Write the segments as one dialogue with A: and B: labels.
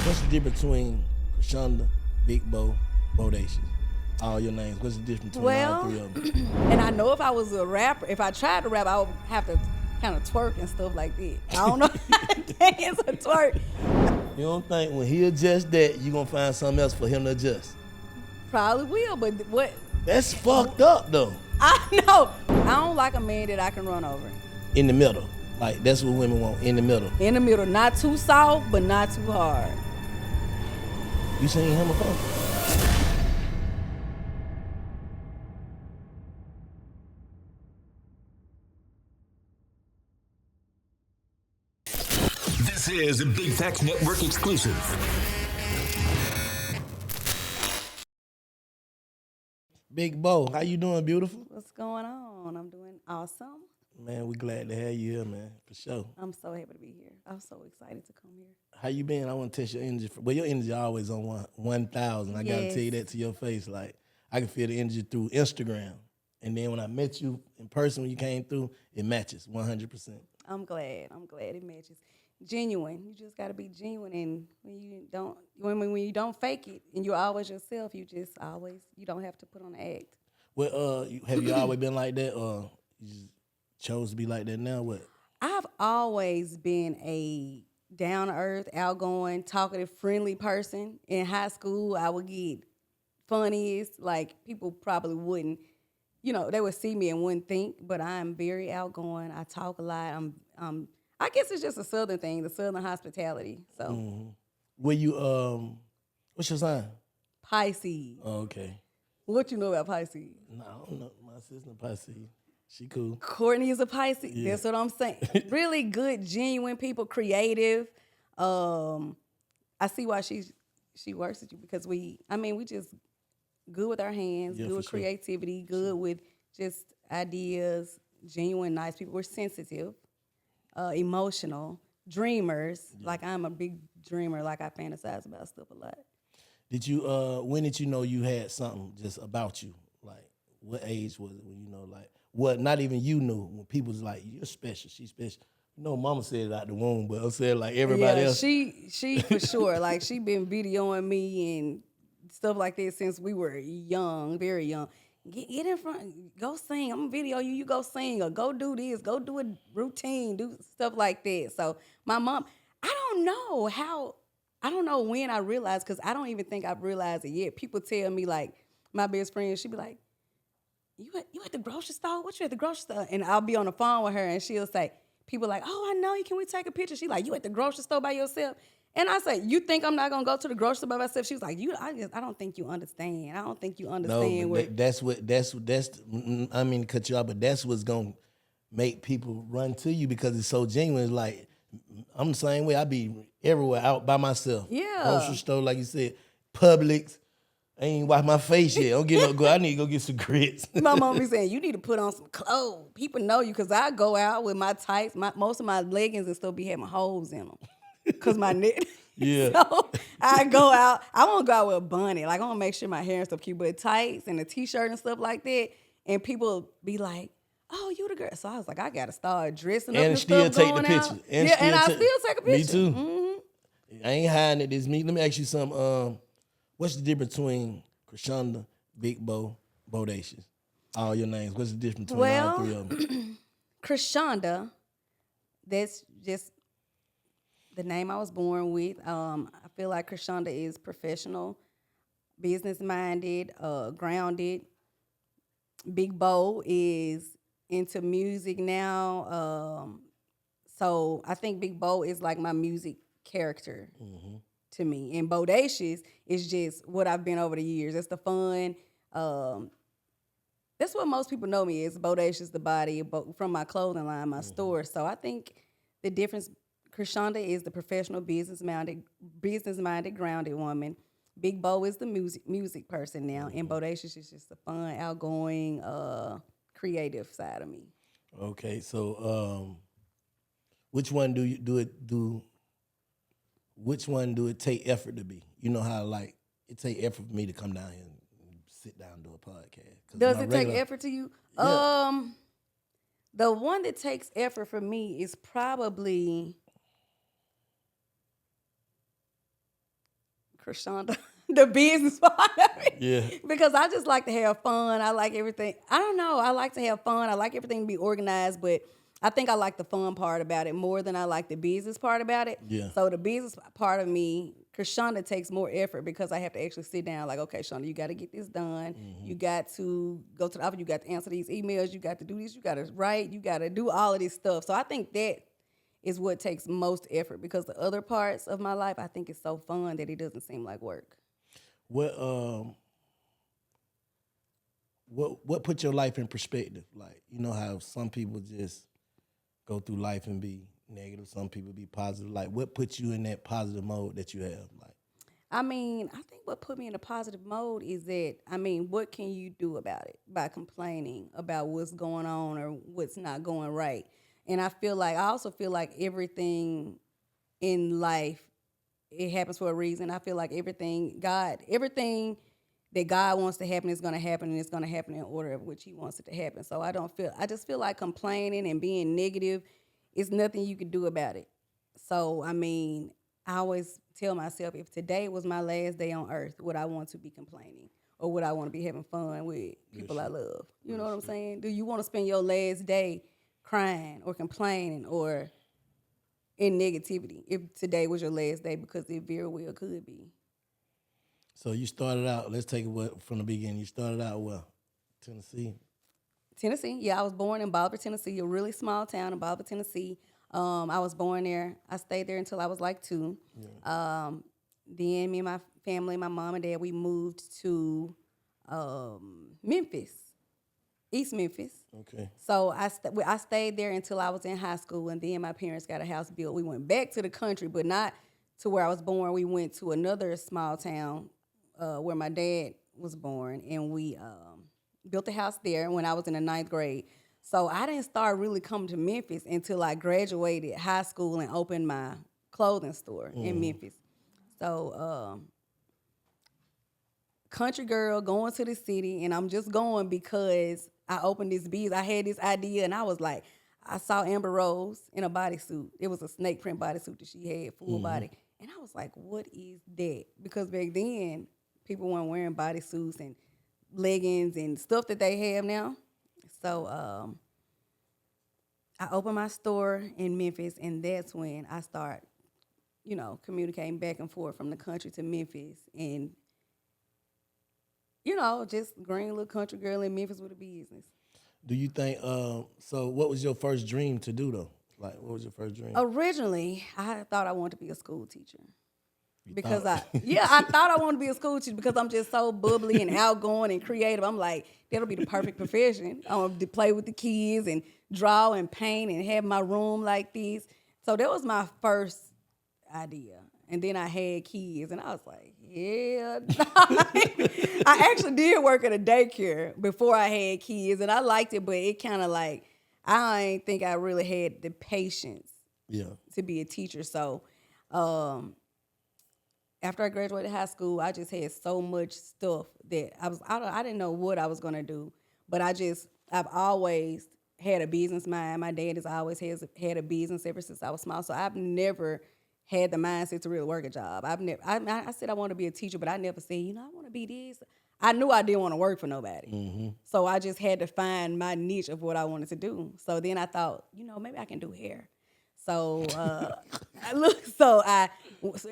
A: What's the difference between Creshunda, Big Bo, Bodacious? All your names. What's the difference between all three of them?
B: And I know if I was a rapper, if I tried to rap, I would have to kind of twerk and stuff like that. I don't know how to dance or twerk.
A: You don't think when he adjusts that, you gonna find something else for him to adjust?
B: Probably will, but what?
A: That's fucked up though.
B: I know. I don't like a man that I can run over.
A: In the middle. Like that's what women want, in the middle.
B: In the middle, not too soft, but not too hard.
A: You seen him before?
C: This is a Big Facts Network exclusive.
A: Big Bo, how you doing, beautiful?
B: What's going on? I'm doing awesome.
A: Man, we glad to have you here, man, for sure.
B: I'm so happy to be here. I'm so excited to come here.
A: How you been? I want to test your energy. Well, your energy always on 1,000. I gotta
B: Yes.
A: tell you that to your face. Like, I can feel the energy through Instagram. And then when I met you in person when you came through, it matches 100%.
B: I'm glad. I'm glad it matches. Genuine. You just gotta be genuine, and when you don't fake it, and you're always yourself, you don't have to put on an act.
A: Well, have you always been like that, or you just chose to be like that now? What?
B: I've always been a down-to-earth, outgoing, talkative, friendly person. In high school, I would get funniest. Like, people probably wouldn't, they would see me and wouldn't think, but I'm very outgoing. I talk a lot. I guess it's just a Southern thing, the Southern hospitality. So,
A: Were you, what's your sign?
B: Pisces.
A: Oh, okay.
B: What you know about Pisces?
A: No, I don't know. My sister Pisces. She cool.
B: Courtney is a Pisces.
A: Yeah.
B: That's what I'm saying. Really good, genuine people, creative. I see why she works with you, because we just good with our hands,
A: Yeah,
B: good
A: for
B: with
A: sure.
B: creativity, good with just ideas, genuine, nice people. We're sensitive, emotional, dreamers. Yeah. Like, I'm a big dreamer. Like, I fantasize about stuff a lot.
A: Did you, when did you know you had something just about you? Like, what age was it when you know, like, what not even you knew, when people was like, you're special, she's special. Mama said it out the womb, but I'm saying like everybody else.
B: She for sure. Like, she been videoing me and stuff like that since we were young, very young. Get in front, go sing. I'm gonna video you. You go sing, or go do this, go do a routine, do stuff like that. So my mom, I don't know when I realized, because I don't even think I've realized it yet. People tell me, like, my best friend, she be like, you at the grocery store? What, you at the grocery store? And I'll be on the phone with her, and she'll say, people like, oh, I know you. Can we take a picture? She like, you at the grocery store by yourself? And I say, you think I'm not gonna go to the grocery store by myself? She was like, I don't think you understand. I don't think you understand.
A: No, that's I mean, cut you off, but that's what's gonna make people run to you, because it's so genuine. It's like, I'm the same way. I be everywhere out by myself.
B: Yeah.
A: Grocery store, like you said, Publix. I ain't wash my face yet. Don't get no good. I need to go get some grits.
B: My mom be saying, you need to put on some clothes. People know you, because I go out with my tights. Most of my leggings and stuff be having holes in them, because my neck.
A: Yeah.
B: So I go out. I won't go out with a bunny. Like, I want to make sure my hair and stuff cute, but tights and a t-shirt and stuff like that. And people be like, oh, you the girl. So I was like, I got to start dressing up and
A: still
B: stuff,
A: take the
B: going
A: picture.
B: out. And I still take a picture.
A: Me too.
B: Mm-hmm.
A: I ain't hiding it. It's me. Let me ask you something. What's the difference between Creshunda, Big Bo, Bodacious? All your names. What's the difference between all three of them?
B: Creshaunda, that's just the name I was born with. I feel like Creshaunda is professional, business-minded, grounded. Big Bo is into music now. So I think Big Bo is like my music character to me. And Bodacious is just what I've been over the years. It's the fun. That's what most people know me as, Bodacious the body, from my clothing line, my store. So I think the difference, Creshaunda is the professional, business-minded, grounded woman. Big Bo is the music person now, and Bodacious is just the fun, outgoing, creative side of me.
A: Okay, so which one which one do it take effort to be? You know how, like, it take effort for me to come down here and sit down and do a podcast.
B: Does it take effort to you?
A: Yeah.
B: The one that takes effort for me is probably Creshunda, the business part of it.
A: Yeah.
B: Because I just like to have fun. I like everything. I don't know. I like to have fun. I like everything to be organized, but I think I like the fun part about it more than I like the business part about it.
A: Yeah.
B: So the business part of me, Creshunda, takes more effort because I have to actually sit down like, okay, Shonda, you got to get this done. You got to go to the office. You got to answer these emails. You got to do this. You got to write. You got to do all of this stuff. So I think that is what takes most effort because the other parts of my life, I think it's so fun that it doesn't seem like work.
A: What put your life in perspective? Like, you know how some people just go through life and be negative, some people be positive. Like, what puts you in that positive mode that you have? Like,
B: I mean, I think what put me in a positive mode is that, what can you do about it by complaining about what's going on or what's not going right? And I also feel like everything in life, it happens for a reason. I feel like everything that God wants to happen is going to happen, and it's going to happen in order of which he wants it to happen. So I just feel like complaining and being negative is nothing you can do about it. So, I always tell myself, if today was my last day on earth, would I want to be complaining? Or would I want to be having fun with people I love? You know what I'm saying? Do you want to spend your last day crying or complaining or in negativity if today was your last day? Because it very well could be.
A: so you started out, let's take it from the beginning. You started out, Tennessee?
B: Tennessee. Yeah, I was born in Bolivar, Tennessee, a really small town in Bolivar, Tennessee. I was born there. I stayed there until I was like 2. Yeah. Then me and my family, my mom and dad, we moved to Memphis, East Memphis.
A: Okay.
B: So I stayed there until I was in high school, and then my parents got a house built. We went back to the country, but not to where I was born. We went to another small town where my dad was born, and we built a house there when I was in the 9th grade. So I didn't start really coming to Memphis until I graduated high school and opened my clothing store in Memphis. So country girl going to the city, and I'm just going because I opened this business. I had this idea, and I was like, I saw Amber Rose in a bodysuit. It was a snake print bodysuit that she had, full body. And I was like, what is that? Because back then, people weren't wearing bodysuits and leggings and stuff that they have now. So I opened my store in Memphis, and that's when I start, communicating back and forth from the country to Memphis, and just green little country girl in Memphis with a business.
A: Do you think? So, what was your first dream to do though? Like, what was your first dream?
B: Originally, I thought I wanted to be a school teacher. Because I thought I wanted to be a school teacher because I'm just so bubbly and outgoing and creative. I'm like, that'll be the perfect profession. I want to play with the kids and draw and paint and have my room like this. So that was my first idea. And then I had kids, and I was like, yeah. I actually did work at a daycare before I had kids, and I liked it, but it kind of like, I didn't think I really had the patience to be a teacher. So, after I graduated high school, I just had so much stuff that I didn't know what I was gonna do, but I've always had a business mind. My dad has always had a business ever since I was small, so I've never had the mindset to really work a job. I said I want to be a teacher, but I never said, I want to be this. I knew I didn't want to work for nobody, so I just had to find my niche of what I wanted to do. So then I thought, maybe I can do hair. So I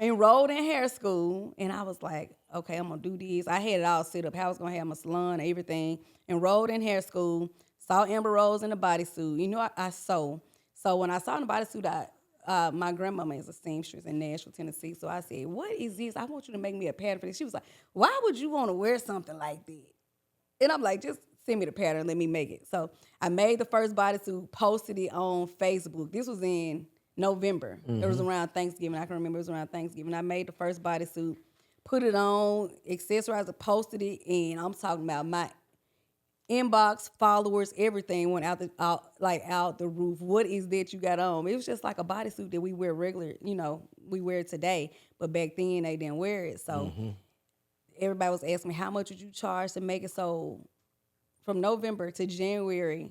B: enrolled in hair school, and I was like, okay, I'm going to do this. I had it all set up. How I was going to have my salon and everything. Enrolled in hair school, saw Amber Rose in a bodysuit. I sew. So when I saw in the bodysuit, my grandmama is a seamstress in Nashville, Tennessee. So I said, what is this? I want you to make me a pattern for this. She was like, why would you want to wear something like that? And I'm like, just send me the pattern, let me make it. So I made the first bodysuit, posted it on Facebook. This was in November. It was around Thanksgiving. I can remember it was around Thanksgiving. I made the first bodysuit, put it on, accessorized it, posted it, and I'm talking about my inbox, followers, everything went out the roof. What is that you got on? It was just like a bodysuit that we wear regular, we wear it today, but back then they didn't wear it. So everybody was asking me, how much would you charge to make it? So from November to January,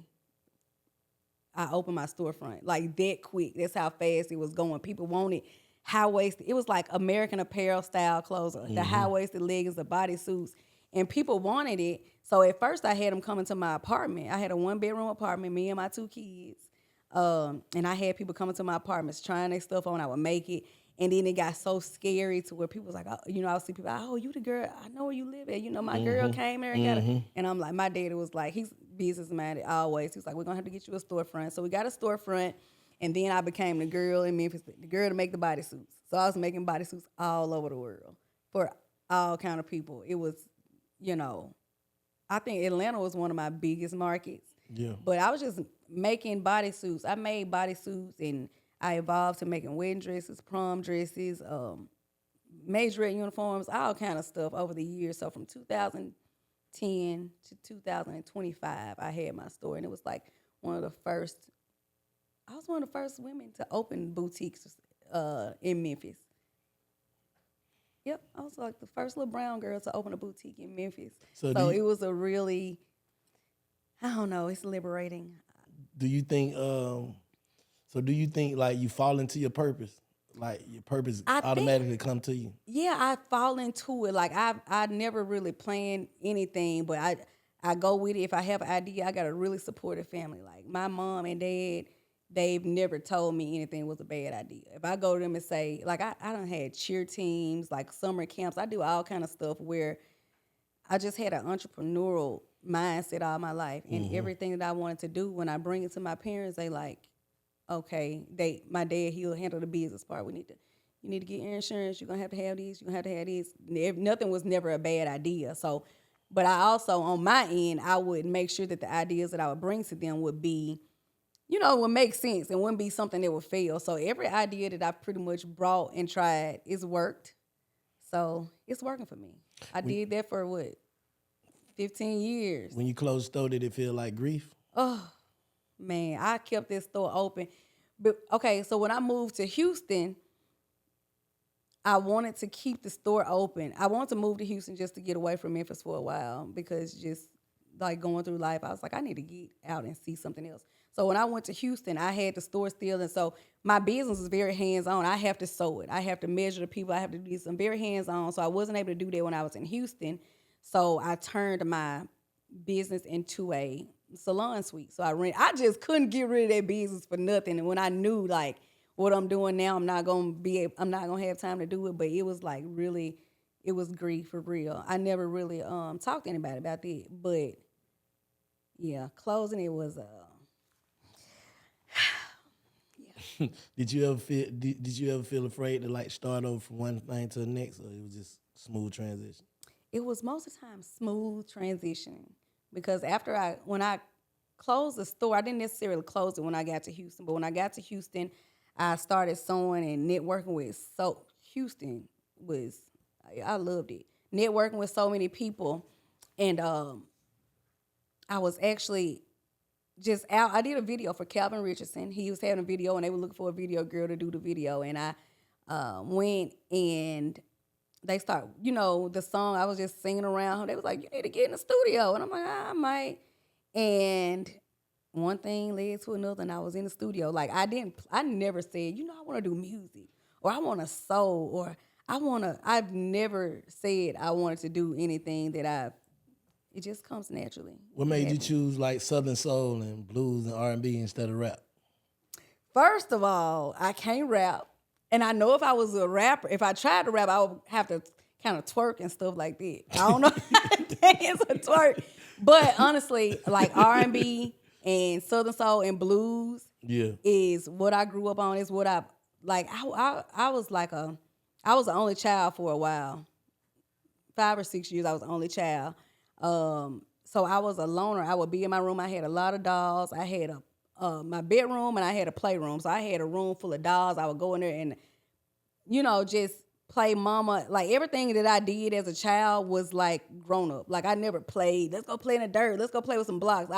B: I opened my storefront like that quick. That's how fast it was going. People wanted high-waisted. It was like American Apparel style clothes, the high-waisted leggings, the bodysuits, and people wanted it. So at first I had them come into my apartment. I had a 1-bedroom apartment, me and my 2 kids. And I had people coming to my apartments trying their stuff on. I would make it. And then it got so scary to where people was like, oh, you know, I would see people, oh, you the girl, I know where you live at. You know, my girl came there and got it. And I'm like, my daddy was like, he's business-minded always. He was like, we're going to have to get you a storefront. So we got a storefront. And then I became the girl in Memphis, the girl to make the bodysuits. So I was making bodysuits all over the world for all kind of people. It was, you know, I think Atlanta was one of my biggest markets.
A: Yeah.
B: But I was just making bodysuits. I made bodysuits, and I evolved to making wedding dresses, prom dresses, majorette uniforms, all kind of stuff over the years. So from 2010 to 2025, I had my store, and it was like I was one of the first women to open boutiques in Memphis. Yep, I was like the first little brown girl to open a boutique in Memphis. So it was a really, I don't know, it's liberating.
A: Do you think, like you fall into your purpose? Like your purpose automatically come to you? Yeah,
B: I fall into it. Like I never really planned anything, but I go with it. If I have an idea, I got a really supportive family. Like my mom and dad, they've never told me anything was a bad idea. If I go to them and say, like I done had cheer teams, like summer camps, I do all kind of stuff where I just had an entrepreneurial mindset all my life. And everything that I wanted to do, when I bring it to my parents, they like, okay, my dad, he'll handle the business part. You need to get your insurance, you're gonna have to have this, you're gonna have to have this. Nothing was never a bad idea. So, but I also, on my end, I would make sure that the ideas that I would bring to them would be, you know, would make sense and wouldn't be something that would fail. So every idea that I've pretty much brought and tried, it's worked. So it's working for me. I did that for 15 years.
A: When you closed the store, did it feel like grief?
B: Oh, man, I kept this store open. But okay, so when I moved to Houston, I wanted to keep the store open. I wanted to move to Houston just to get away from Memphis for a while, because just like going through life, I was like, I need to get out and see something else. So when I went to Houston, I had the store still, and so my business is very hands-on. I have to sew it. I have to measure the people. I have to do this. I'm very hands-on, so I wasn't able to do that when I was in Houston. So I turned my business into a salon suite. So I just couldn't get rid of that business for nothing. And when I knew like what I'm doing now, I'm not gonna have time to do it. But it was like really, it was grief for real. I never really talked to anybody about that. But yeah, closing it was
A: Did you ever feel afraid to like start over from one thing to the next, or it was just smooth transition?
B: It was most of the time smooth transitioning, because when I closed the store, I didn't necessarily close it when I got to Houston, but when I got to Houston, I started sewing and networking with. So Houston I loved it. Networking with so many people, and I was actually just out. I did a video for Calvin Richardson. He was having a video, and they were looking for a video girl to do the video. And I went, and they start, you know, the song, I was just singing around. They was like, you need to get in the studio. And I'm like, I might. And one thing led to another, and I was in the studio. Like, I never said, you know, I want to do music, or I want to sew, or I've never said I wanted to do anything it just comes naturally.
A: What made you choose like Southern soul and blues and R&B instead of rap?
B: First of all, I can't rap. And I know if I was a rapper, if I tried to rap, I would have to kind of twerk and stuff like that. I don't know how to dance or twerk. But honestly, like R&B and Southern soul and blues is what I grew up on. Is what I was the only child for a while. 5 or 6 years, I was the only child. So I was a loner. I would be in my room. I had a lot of dolls. I had my bedroom, and I had a playroom. So I had a room full of dolls. I would go in there and, you know, just play mama. Like everything that I did as a child was like grown up. Like I never played, let's go play in the dirt. Let's go play with some blocks.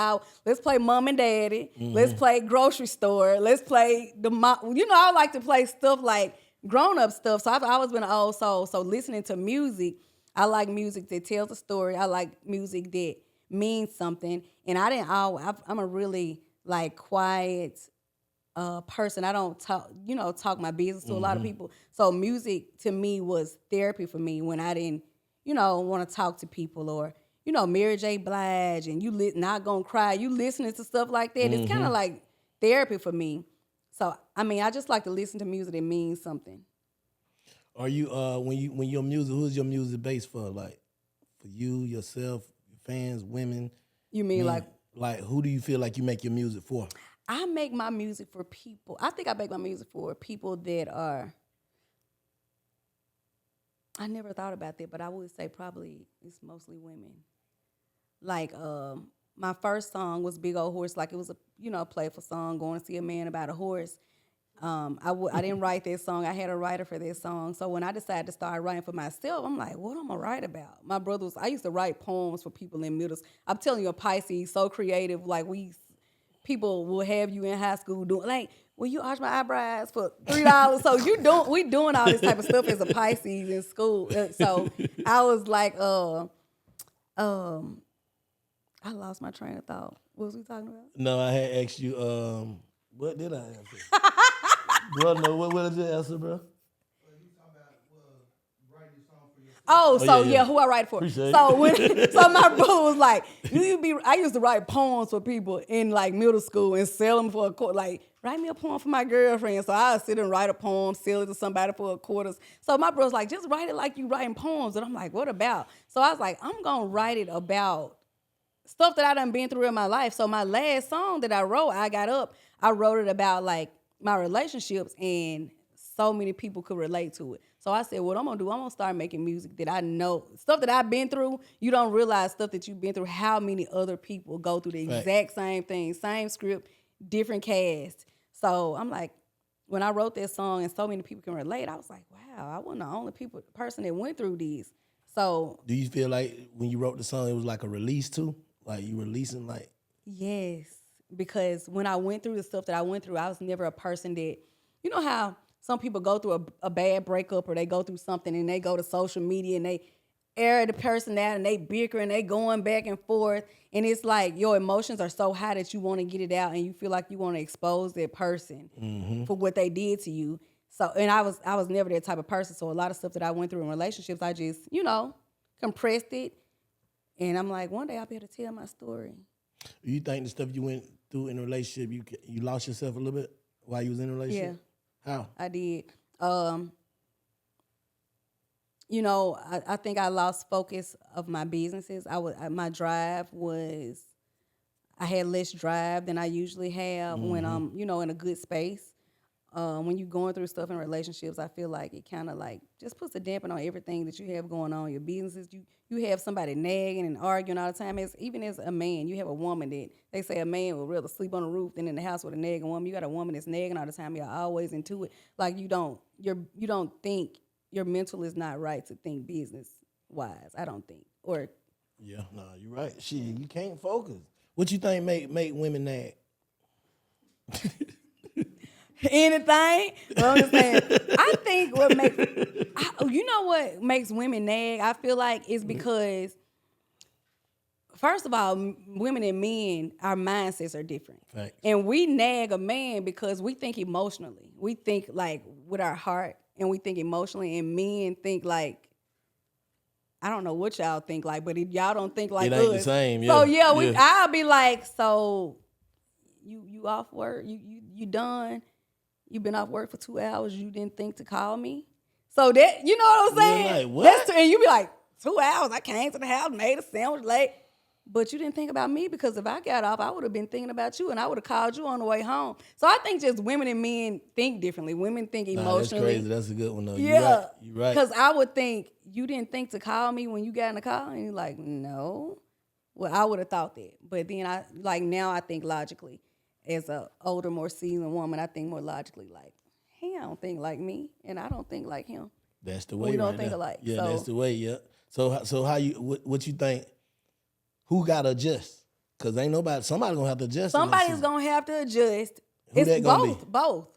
B: Let's play mom and daddy. Mm-hmm. Let's play grocery store. Let's play I like to play stuff like grown up stuff. So I've always been an old soul. So listening to music, I like music that tells a story. I like music that means something. And I'm a really like quiet, person. I don't talk my business to a lot of people. So music to me was therapy for me when I didn't, want to talk to people, or, Mary J. Blige, and you not gonna cry. You listening to stuff like that. It's kind of like therapy for me. So I just like to listen to music that means something.
A: Are you when your music? Who's your music based for? Like for you, yourself, your fans, women.
B: You mean
A: men? Like who do you feel like you make your music for?
B: I make my music for people. I think I make my music for people that are. I never thought about that, but I would say probably it's mostly women. Like my first song was Big Old Horse. Like it was a playful song, going to see a man about a horse. I didn't write that song. I had a writer for that song. So when I decided to start writing for myself, I'm like, what am I write about? My brother I used to write poems for people in middle school. I'm telling you, a Pisces, so creative. Like people will have you in high school doing, like, will you arch my eyebrows for $3? So we doing all this type of stuff as a Pisces in school. So I was like, I lost my train of thought. What was we talking about?
A: No, I had asked you, what did I answer? Bro, no, what did you answer, bro?
B: Oh, so
A: yeah.
B: Who I write for.
A: Appreciate
B: so
A: it.
B: so my boo was like, I used to write poems for people in like middle school and sell them for a quarter. Like, write me a poem for my girlfriend. So I would sit and write a poem, sell it to somebody for a quarter. So my brother's like, just write it like you writing poems. And I'm like, what about? So I was like, I'm gonna write it about stuff that I done been through in my life. So my last song that I wrote, I wrote it about like my relationships, and so many people could relate to it. So I said, what I'm gonna do, I'm gonna start making music that I know, stuff that I've been through. You don't realize stuff that you've been through, how many other people go through the exact same thing, same script, different cast. So I'm like, when I wrote that song and so many people can relate, I was like, wow, I wasn't the only person that went through these. So
A: do you feel like when you wrote the song, it was like a release too? Like you releasing like?
B: Yes, because when I went through the stuff that I went through, I was never a person that, you know how some people go through a bad breakup, or they go through something and they go to social media and they air the person out and they bicker and they going back and forth. And it's like your emotions are so high that you want to get it out and you feel like you want to expose that person for what they did to you. So, and I was never that type of person. So a lot of stuff that I went through in relationships, I just, compressed it. And I'm like, one day I'll be able to tell my story.
A: You think the stuff you went through in a relationship, you lost yourself a little bit while you was in a relationship?
B: Yeah.
A: How?
B: I did. I think I lost focus of my businesses. My drive was, I had less drive than I usually have when I'm, in a good space. When you're going through stuff in relationships, I feel like it kind of like just puts a damper on everything that you have going on. Your businesses, you have somebody nagging and arguing all the time. Even as a man, you have a woman that they say a man would rather sleep on the roof than in the house with a nagging woman. You got a woman that's nagging all the time. You're always into it. Like you don't think, your mental is not right to think business wise. I don't think. Or
A: yeah, no, you're right. Shit, you can't focus. What you think make women nag?
B: anything. But I'm just saying, I think what makes women nag, I feel like, is because, first of all, women and men, our mindsets are different.
A: Right.
B: And we nag a man because we think emotionally. We think like with our heart, and we think emotionally, and men think like, I don't know what y'all think like, but y'all don't think like
A: it ain't
B: us.
A: the same.
B: So
A: yeah,
B: I'll be like, so you off work? You done? You been off work for 2 hours? You didn't think to call me? So that, you know what I'm saying?
A: Like, what?
B: And you be like, 2 hours? I came to the house, made a sandwich late. But you didn't think about me, because if I got off, I would have been thinking about you, and I would have called you on the way home. So I think just women and men think differently. Women think emotionally.
A: That's crazy. That's a good one, though.
B: Yeah.
A: You're right.
B: Because I would think, you didn't think to call me when you got in the car? And you're like, no. Well, I would have thought that. But then now I think logically. As a older, more seasoned woman, I think more logically, like, he don't think like me, and I don't think like him.
A: That's the way.
B: We don't
A: right
B: think
A: there.
B: alike.
A: Yeah,
B: so,
A: that's the way. Yeah. So how you? What you think? Who got to adjust? Because ain't somebody gonna have to adjust.
B: Somebody's gonna have to adjust.
A: Who that gonna be?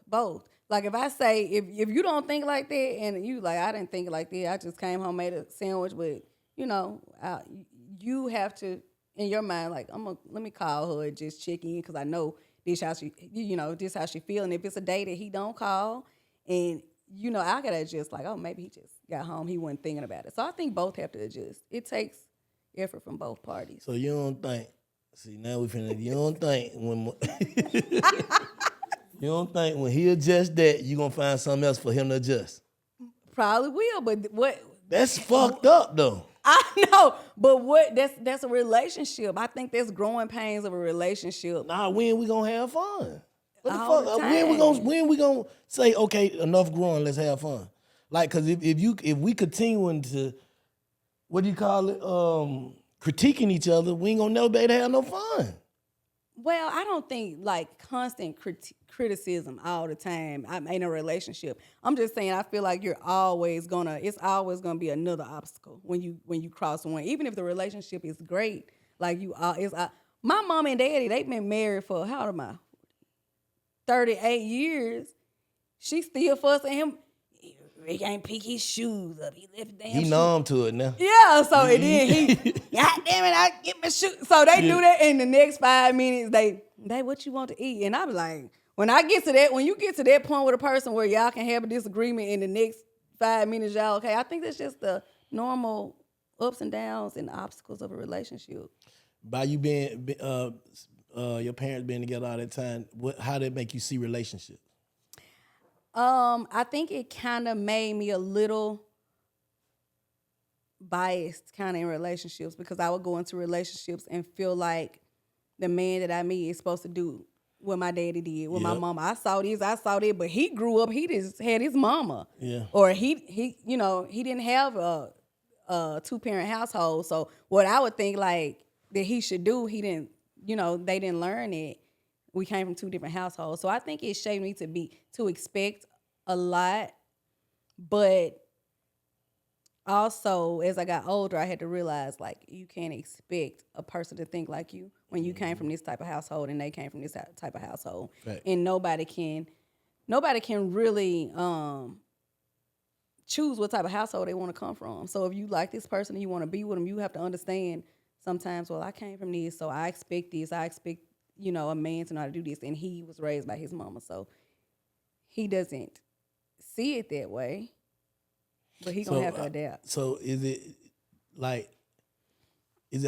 B: Both. Like if I say, if you don't think like that, and you like, I didn't think like that. I just came home, made a sandwich, but you have to, in your mind, like, let me call her and just check in, because I know this how she, this how she feel. And if it's a day that he don't call, and I gotta adjust. Like, oh, maybe he just got home, he wasn't thinking about it. So I think both have to adjust. It takes effort from both parties.
A: So you don't think? See, now we finna. You don't think when you don't think when he adjusts that you gonna find something else for him to adjust?
B: Probably will, but what?
A: That's fucked up though.
B: I know, but that's a relationship. I think that's growing pains of a relationship.
A: Nah, when we gonna have fun? What the
B: All
A: fuck?
B: the
A: When we gonna say, okay, enough growing, let's have fun? Like, cause if we continuing to, what do you call it? Critiquing each other, we ain't gonna never be able to have no fun.
B: Well, I don't think like constant criticism all the time. I'm in a relationship. I'm just saying I feel like it's always gonna be another obstacle when you cross one. Even if the relationship is great, like my mom and daddy, they've been married for how old am I? 38 years. She still fussing him. He can't pick his shoes up. He left damn
A: He numb to it now.
B: Yeah, so and then he, God damn it, I get my shoes. So they do that in the next 5 minutes. They what you want to eat? And I'm like, when you get to that point with a person where y'all can have a disagreement in the next 5 minutes, y'all okay. I think that's just the normal ups and downs and obstacles of a relationship.
A: By you being your parents being together all that time, how did it make you see relationships?
B: I think it kind of made me a little biased kind of in relationships because I would go into relationships and feel like the man that I meet is supposed to do what my daddy did with my mama. I saw that, but he grew up, he just had his mama.
A: Yeah.
B: Or he didn't have a 2-parent household. So what I would think like that he should do, he didn't, they didn't learn it. We came from 2 different households. So I think it shaped me to expect a lot. But also, as I got older, I had to realize, like, you can't expect a person to think like you when you came from this type of household and they came from this type of household.
A: Right.
B: And nobody can really choose what type of household they want to come from. So if you like this person and you want to be with them, you have to understand sometimes, well, I came from this, so I expect this. I expect a man to know how to do this, and he was raised by his mama, so he doesn't see it that way, but he gonna have to adapt. So
A: is it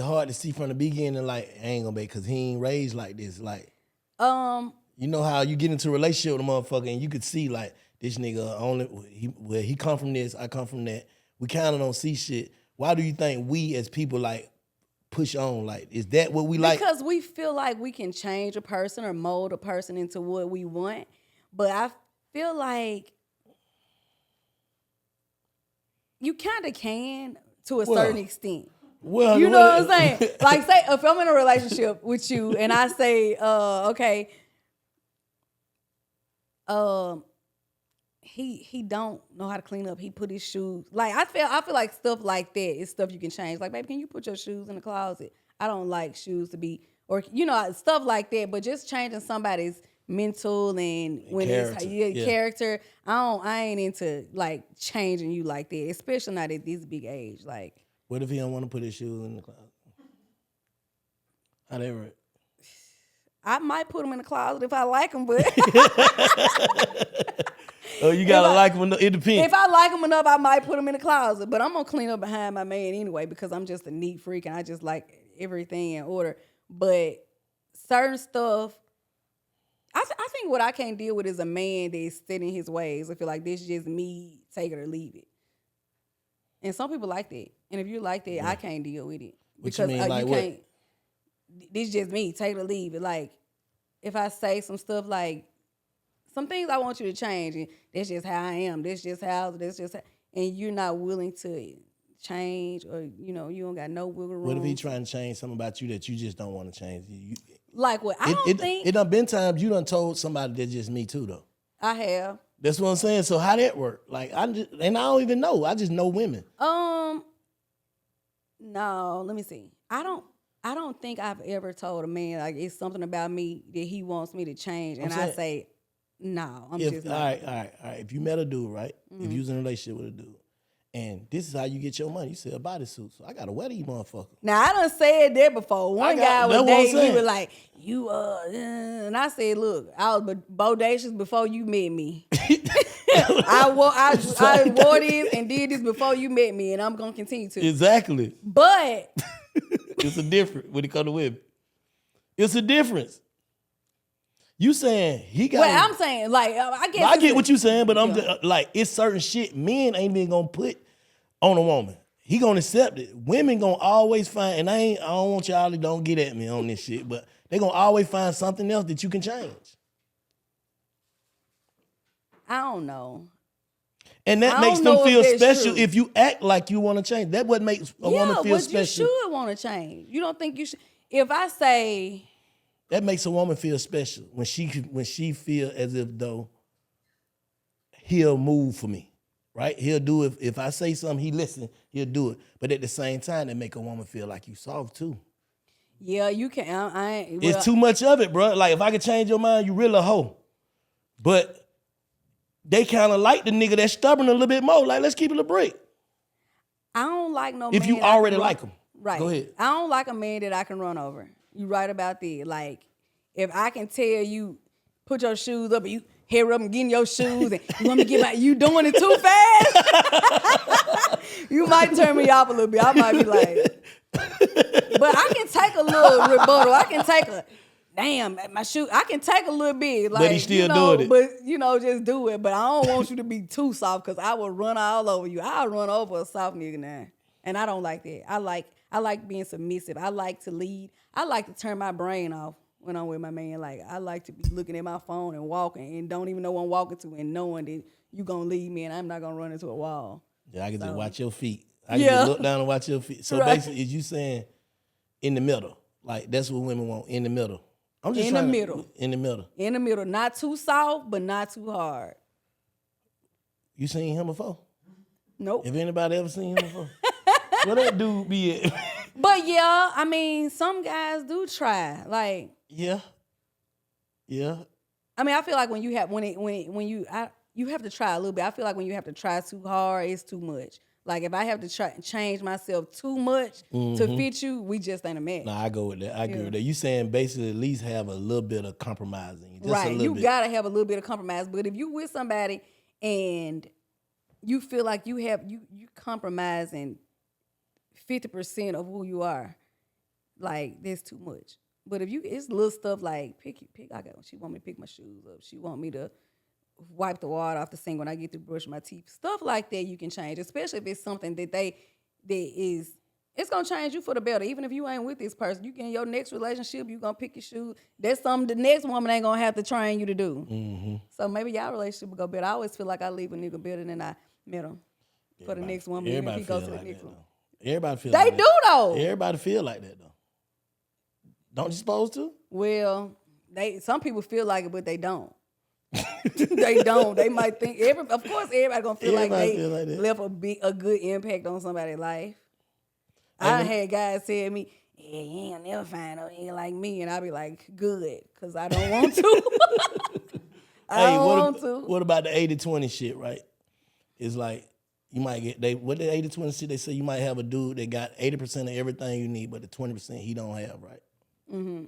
A: hard to see from the beginning, like, I ain't gonna be, because he ain't raised like this, like, you know how you get into a relationship with a motherfucker and you could see, like, this nigga he come from this, I come from that. We kind of don't see shit. Why do you think we as people, like, push on? Like, is that what we like?
B: Because we feel like we can change a person or mold a person into what we want. But I feel like you kind of can to a certain extent.
A: Well,
B: you know what I'm saying? Like, say if I'm in a relationship with you and I say, okay, he don't know how to clean up. He put his shoes. Like, I feel like stuff like that is stuff you can change. Like, baby, can you put your shoes in the closet? I don't like shoes to be, or stuff like that. But just changing somebody's mental and when character. I ain't into like changing you like that, especially not at this big age. Like,
A: what if he don't want to put his shoes in the closet? How that work?
B: I might put them in the closet if I like them, but
A: oh, you gotta like them enough. It depends.
B: If I like them enough, I might put them in the closet. But I'm gonna clean up behind my man anyway because I'm just a neat freak and I just like everything in order. But certain stuff, I think what I can't deal with is a man that's set in his ways. I feel like this is just me, take it or leave it. And some people like that. And if you like that, I can't deal with it.
A: What you mean, like
B: you
A: what?
B: Can't. This is just me, take it or leave it. Like, if I say some stuff like, some things I want you to change, and that's just how I am, and you're not willing to change, or, you don't got no wiggle room.
A: What if he trying to change something about you that you just don't want to change?
B: Like what? I don't think.
A: It done been times you done told somebody that's just me too, though.
B: I have.
A: That's what I'm saying. So how that work? Like, I don't even know. I just know women.
B: No, let me see. I don't think I've ever told a man like it's something about me that he wants me to change, and I say, no, I'm just not.
A: All right. If you met a dude, right? Mm-hmm. If you was in a relationship with a dude, And this is how you get your money. You sell a bodysuit. So I got to wear these motherfuckers.
B: Now, I done said that before. One guy was
A: that's what I'm
B: dating me,
A: saying.
B: was like, and I said, look, I was bodacious before you met me. I wore this and did this before you met me, and I'm going to continue to.
A: Exactly.
B: But
A: It's a difference when it comes to women. It's a difference. You saying he got...
B: Well, I'm saying, like, I guess...
A: I get what you saying, but I'm just, like, it's certain shit men ain't even gonna put on a woman. He gonna accept it. Women gonna always find, and I don't want y'all to don't get at me on this shit, but they gonna always find something else that you can change.
B: I don't know.
A: And that makes them feel special if you act like you want to change. That what makes a woman feel special.
B: You should want to change. You don't think you should... If I say...
A: That makes a woman feel special when she feel as if though he'll move for me, right? He'll do it. If I say something, he listen, he'll do it. But at the same time, that make a woman feel like you soft too.
B: Yeah, you can.
A: It's too much of it, bro. Like if I could change your mind, you really a hoe. But they kind of like the nigga that's stubborn a little bit more. Like let's keep it a break.
B: I don't like no.
A: If
B: man
A: you already like him,
B: right?
A: Go ahead.
B: I don't like a man that I can run over. You right about that. Like, if I can tell you, put your shoes up and you hair up and get in your shoes and you want me to get back, you doing it too fast, you might turn me off a little bit. I might be like, but I can take a little rebuttal. I can take a, damn, my shoe, I can take a little bit. Like,
A: but he still doing it.
B: But, just do it. But I don't want you to be too soft because I will run all over you. I'll run over a soft nigga now. And I don't like that. I like being submissive. I like to lead. I like to turn my brain off when I'm with my man. Like, I like to be looking at my phone and walking and don't even know what I'm walking to and knowing that you going to leave me and I'm not going to run into a wall.
A: Yeah, I can just watch your feet. I can just look down and watch your feet. So basically, is you saying in the middle? Like, that's what women want, in the middle. I'm just
B: in the middle.
A: In the middle.
B: In the middle. Not too soft, but not too hard.
A: You seen him before?
B: Nope.
A: If anybody ever seen him before? Where that dude be at?
B: But yeah, I mean, some guys do try. Like,
A: yeah.
B: I mean, I feel like when you have you have to try a little bit. I feel like when you have to try too hard, it's too much. Like if I have to change myself too much to fit you, we just ain't a match.
A: Nah, I go with that. I agree with that. You saying basically at least have a little bit of compromising. Just
B: right.
A: A little
B: You
A: bit.
B: gotta have a little bit of compromise. But if you with somebody and you feel like you compromising 50% of who you are, like that's too much. But if it's little stuff like she want me to pick my shoes up. She want me to wipe the water off the sink when I get to brush my teeth. Stuff like that you can change, especially if it's something it's gonna change you for the better. Even if you ain't with this person, you get in your next relationship, you gonna pick your shoes. That's something the next woman ain't gonna have to train you to do. Mm-hmm. So maybe y'all relationship will go better. I always feel like I leave a nigga better than I met him. For the next woman, even if he goes to the next one.
A: Everybody feel
B: they
A: like that.
B: They do though.
A: Everybody feel like that though. Don't you supposed to?
B: Well, some people feel like it, but they don't. They don't. They might think of course everybody gonna feel like they left a good impact on somebody's life. I had guys tell me, "Yeah, you ain't gonna never find no nigga like me," and I be like, "Good," because I don't want to. I don't want to.
A: What about the 80-20 shit? Right? It's like you might get what the 80-20 shit. They say you might have a dude that got 80% of everything you need, but the 20% he don't have. Right? Mm-hmm.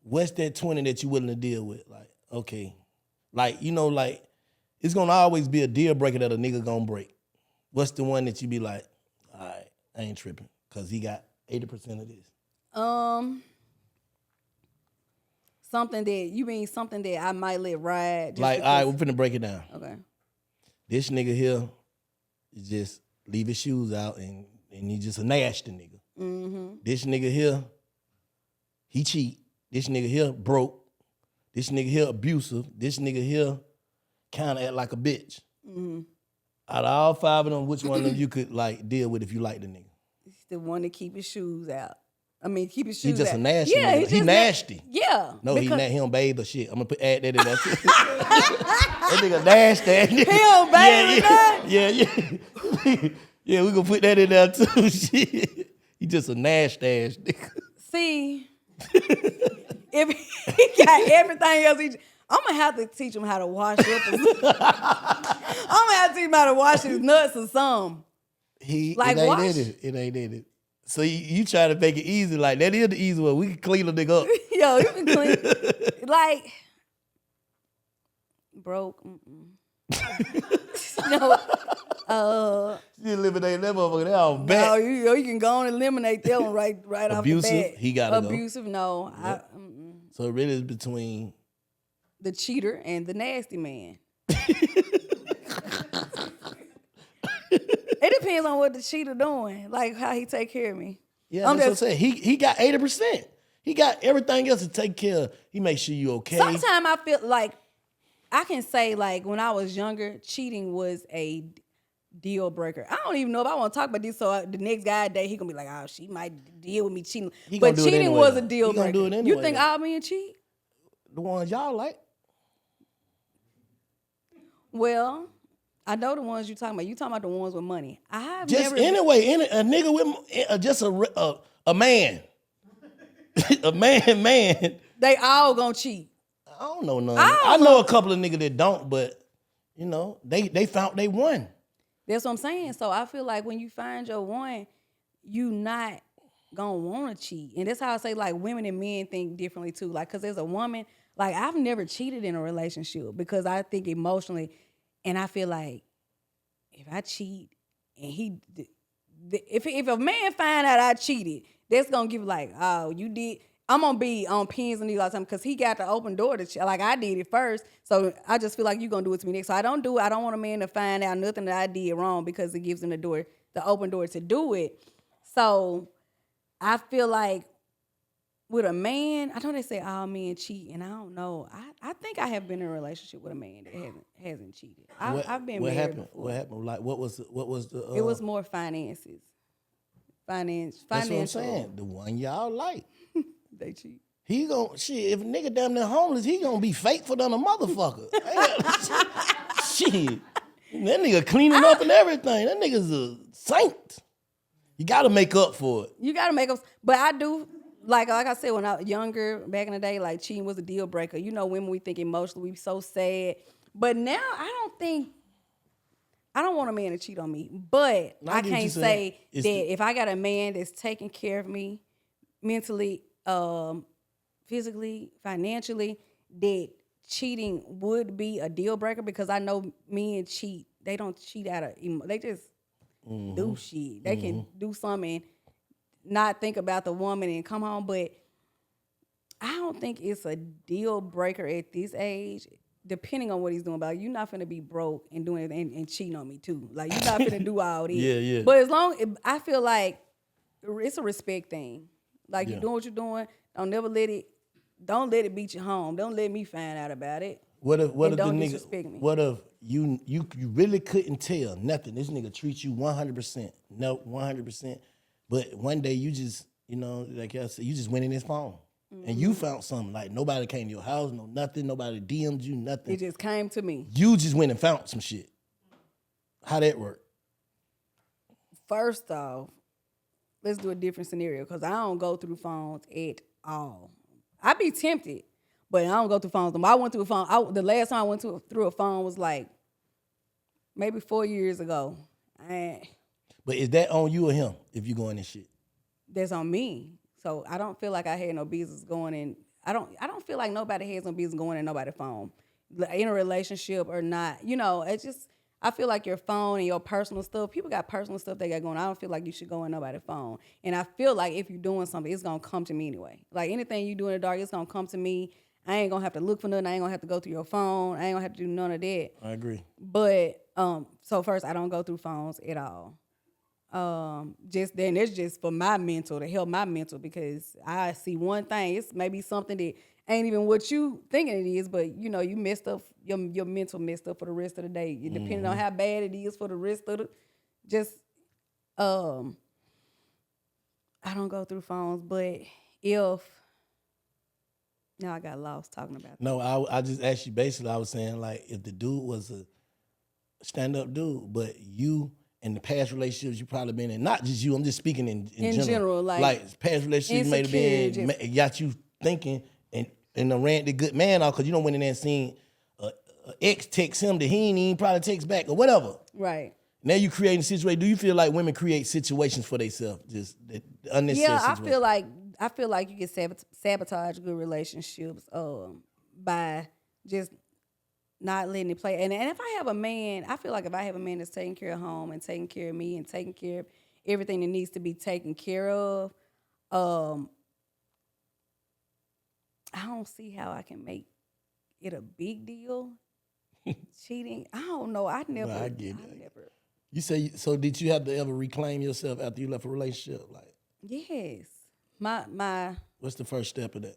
A: What's that 20 that you willing to deal with? Like, okay, like like it's gonna always be a deal breaker that a nigga gonna break. What's the one that you be like, all right, I ain't tripping because he got 80% of this?
B: Something that I might let ride.
A: Like, all right, we're finna break it down.
B: Okay.
A: This nigga here just leave his shoes out and he just a nasty nigga. Mm-hmm. This nigga here, he cheat. This nigga here broke. This nigga here abusive. This nigga here kind of act like a bitch. Mm-hmm. Out of all 5 of them, which one of them you could like deal with if you like the nigga?
B: He's the one to keep his shoes out. I mean, keep his shoes out.
A: He just a nasty nigga. He nasty.
B: Yeah.
A: No, he don't bathe or shit. I'm gonna add that in there too. That nigga nasty.
B: He don't bathe
A: Yeah. Yeah, we gonna put that in there too. Shit. He just a nasty ass nigga.
B: See, if he got everything else, I'm gonna have to teach him how to wash up. I'm gonna have to teach him how to wash his nuts or something.
A: It ain't in it. So you try to make it easy. Like, that is the easy one. We can clean a nigga up.
B: Yo, you can clean. Like, broke. No.
A: You eliminate that motherfucker. They all back.
B: No, you can go and eliminate that one right off the bat.
A: Abusive, he gotta go.
B: Abusive, no.
A: Yep. So it really is between
B: the cheater and the nasty man. It depends on what the cheater doing, like how he take care of me.
A: Yeah, that's what I'm saying. He got 80%. He got everything else to take care of. He makes sure you okay.
B: Sometimes I feel like I can say, like, when I was younger, cheating was a deal breaker. I don't even know if I want to talk about this, so the next guy day he gonna be like, oh, she might deal with me cheating. But cheating was a deal breaker.
A: Do it anyway,
B: you think all men cheat?
A: The ones y'all like?
B: Well, I know the ones you talking about. You talking about the ones with money. I have
A: just
B: never.
A: Anyway, a nigga with just a man, a man.
B: They all gonna cheat.
A: I don't know none. I know a couple of niggas that don't, but you know they found they one.
B: That's what I'm saying. So I feel like when you find your one, you not gonna want to cheat, and that's how I say, like, women and men think differently too. Like, cause as a woman, like, I've never cheated in a relationship because I think emotionally. And I feel like if I cheat and if a man find out I cheated, that's gonna give like, oh, you did. I'm gonna be on pins and needles all the time because he got the open door to like I did it first. So I just feel like you're gonna do it to me next. So I don't do it. I don't want a man to find out nothing that I did wrong because it gives him the open door to do it. So I feel like with a man, I know they say all men cheat, and I don't know. I think I have been in a relationship with a man that hasn't cheated. I've been married before.
A: What happened? Like, what was the?
B: It was more finances. Financial.
A: That's what I'm saying. The one y'all like.
B: They cheat.
A: He gon' shit. If a nigga damn near homeless, he gonna be faithful than a motherfucker. Shit. That nigga cleaning up and everything. That nigga's a saint. You gotta make up for it.
B: You gotta make up. But I do. Like I said, when I was younger, back in the day, like, cheating was a deal breaker. You know, women, we think emotionally, we so sad. But now I don't want a man to cheat on me. But I can't say that if I got a man that's taking care of me mentally, physically, financially, that cheating would be a deal breaker because I know men cheat. They don't cheat out of they just do shit. They can do something and not think about the woman and come home, but I don't think it's a deal breaker at this age, depending on what he's doing. About you're not finna be broke and doing it and cheating on me too. Like, you're not finna do all this.
A: Yeah.
B: But I feel like it's a respect thing. Like, you're doing what you're doing. Don't let it beat you home. Don't let me find out about it.
A: What if the
B: don't
A: nigga?
B: disrespect me.
A: What if you really couldn't tell nothing? This nigga treats you 100%, no 100%. But one day you just, like I said, you just went in his phone and you found something. Like, nobody came to your house, no nothing. Nobody DM'd you, nothing.
B: It just came to me.
A: You just went and found some shit. How that work?
B: First off, let's do a different scenario because I don't go through phones at all. I be tempted, but I don't go through phones. I went through a phone. The last time I went through a phone was like maybe 4 years ago.
A: But is that on you or him if you go in this shit? That's
B: on me. So I don't feel like I had no business going in. I don't feel like nobody has no business going in nobody's phone. In a relationship or not. It's just, I feel like your phone and your personal stuff, people got personal stuff they got going. I don't feel like you should go in nobody's phone. And I feel like if you're doing something, it's going to come to me anyway. Like, anything you do in the dark, it's going to come to me. I ain't going to have to look for nothing. I ain't going to have to go through your phone. I ain't going to have to do none of that.
A: I agree.
B: But, so first, I don't go through phones at all. Just then, it's just for my mental, to help my mental, because I see one thing. It's maybe something that ain't even what you thinking it is, but you messed up, your mental messed up for the rest of the day. Depending on how bad it is for the rest of I don't go through phones, but now I got lost talking about that.
A: No, I just asked you, basically, I was saying, like, if the dude was a stand-up dude, but you, in the past relationships you probably been in, not just you, I'm just speaking in general,
B: like
A: past relationships may have been, got you thinking, and and the ran the good man off because you don't went in there and seen a ex text him that he ain't even probably text back or whatever.
B: Right.
A: Now you creating a situation. Do you feel like women create situations for themselves, just unnecessary?
B: Yeah,
A: situations?
B: I feel like you can sabotage good relationships by just not letting it play. And if I have a man, I feel like if I have a man that's taking care of home and taking care of me and taking care of everything that needs to be taken care of, I don't see how I can make it a big deal. Cheating, I don't know. I never.
A: I get it. Never. You say so? Did you have to ever reclaim yourself after you left a relationship? Like,
B: yes, my.
A: What's the first step of that?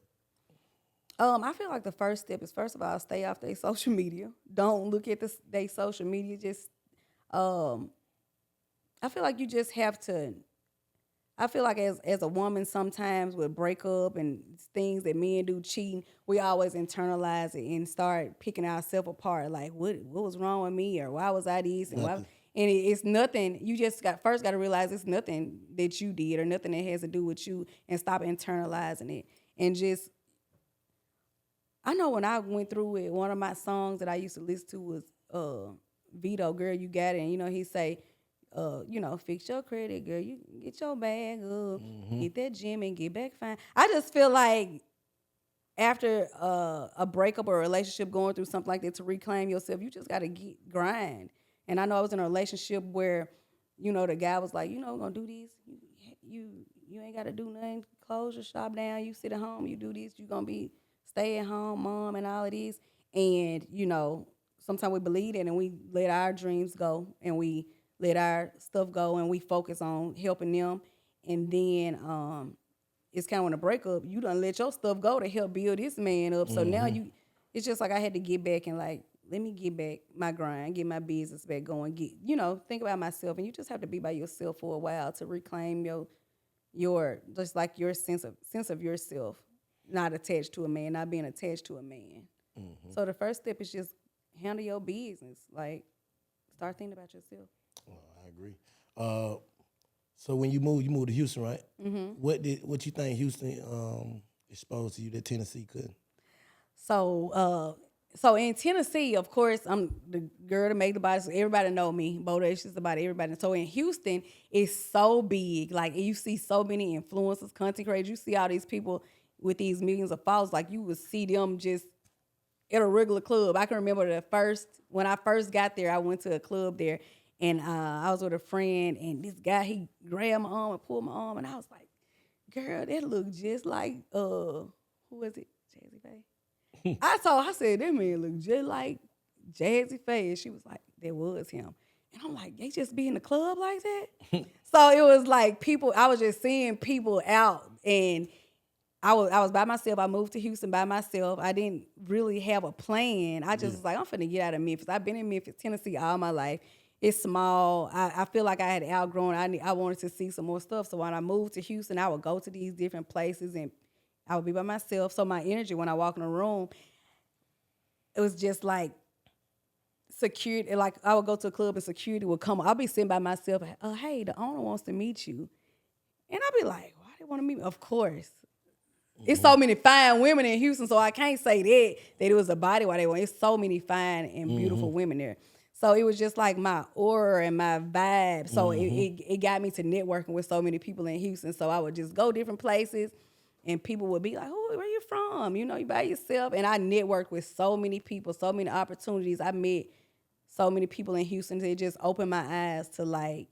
B: I feel like the first step is, first of all, stay off their social media. Don't look at their social media. Just, I feel like you just have to. I feel like as a woman, sometimes with breakup and things that men do, cheating, we always internalize it and start picking ourselves apart. Like, what was wrong with me, or why was I this, and why? And it's nothing. You just got to realize it's nothing that you did or nothing that has to do with you, and stop internalizing it. And just, I know when I went through it, one of my songs that I used to listen to was Vito, Girl, You Got It. And, he say, fix your credit, girl. You get your bag up, get that gym and get back fine. I just feel like after a breakup or a relationship, going through something like that, to reclaim yourself, you just got to grind. And I know I was in a relationship where, the guy was like, we're going to do this. You ain't got to do nothing. Close your shop down. You sit at home. You do this. You going to be stay-at-home mom and all of this. And, sometimes we believe it and we let our dreams go and we let our stuff go and we focus on helping them. And then it's kind of when a breakup, you done let your stuff go to help build this man up. So now it's just like I had to get back and like, let me get back my grind, get my business back going, think about myself. And you just have to be by yourself for a while to reclaim your just like your sense of yourself, not attached to a man, not being attached to a man. So the first step is just handle your business. Like, start thinking about yourself.
A: I agree. So when you moved to Houston, right? Mm-hmm. What you think Houston exposed to you that Tennessee couldn't?
B: So in Tennessee, of course, I'm the girl that made the body. So everybody know me. Bodacious about everybody. So in Houston, it's so big. Like, you see so many influencers, content creators. You see all these people with these millions of followers. Like, you would see them just at a regular club. I can remember when I first got there, I went to a club there. And I was with a friend, and this guy, he grabbed my arm and pulled my arm, and I was like, girl, that looked just like, who was it? Jazzy Faye? I said, that man looked just like Jazzy Faye. And she was like, that was him. And I'm like, they just be in the club like that? So it was like I was just seeing people out, and I was by myself. I moved to Houston by myself. I didn't really have a plan. I just was like, I'm finna get out of Memphis. I've been in Memphis, Tennessee all my life. It's small. I feel like I had outgrown. I wanted to see some more stuff. So when I moved to Houston, I would go to these different places and I would be by myself. So my energy when I walk in a room, it was just like security. Like, I would go to a club and security would come. I'll be sitting by myself. Hey, the owner wants to meet you. And I'll be like, why they want to meet me? Of course. It's so many fine women in Houston, so I can't say that it was a body why they want. It's so many fine and beautiful women there. So it was just like my aura and my vibe. So it got me to networking with so many people in Houston. So I would just go different places and people would be like, oh, where you from? You by yourself. And I networked with so many people, so many opportunities. I met so many people in Houston. It just opened my eyes to like,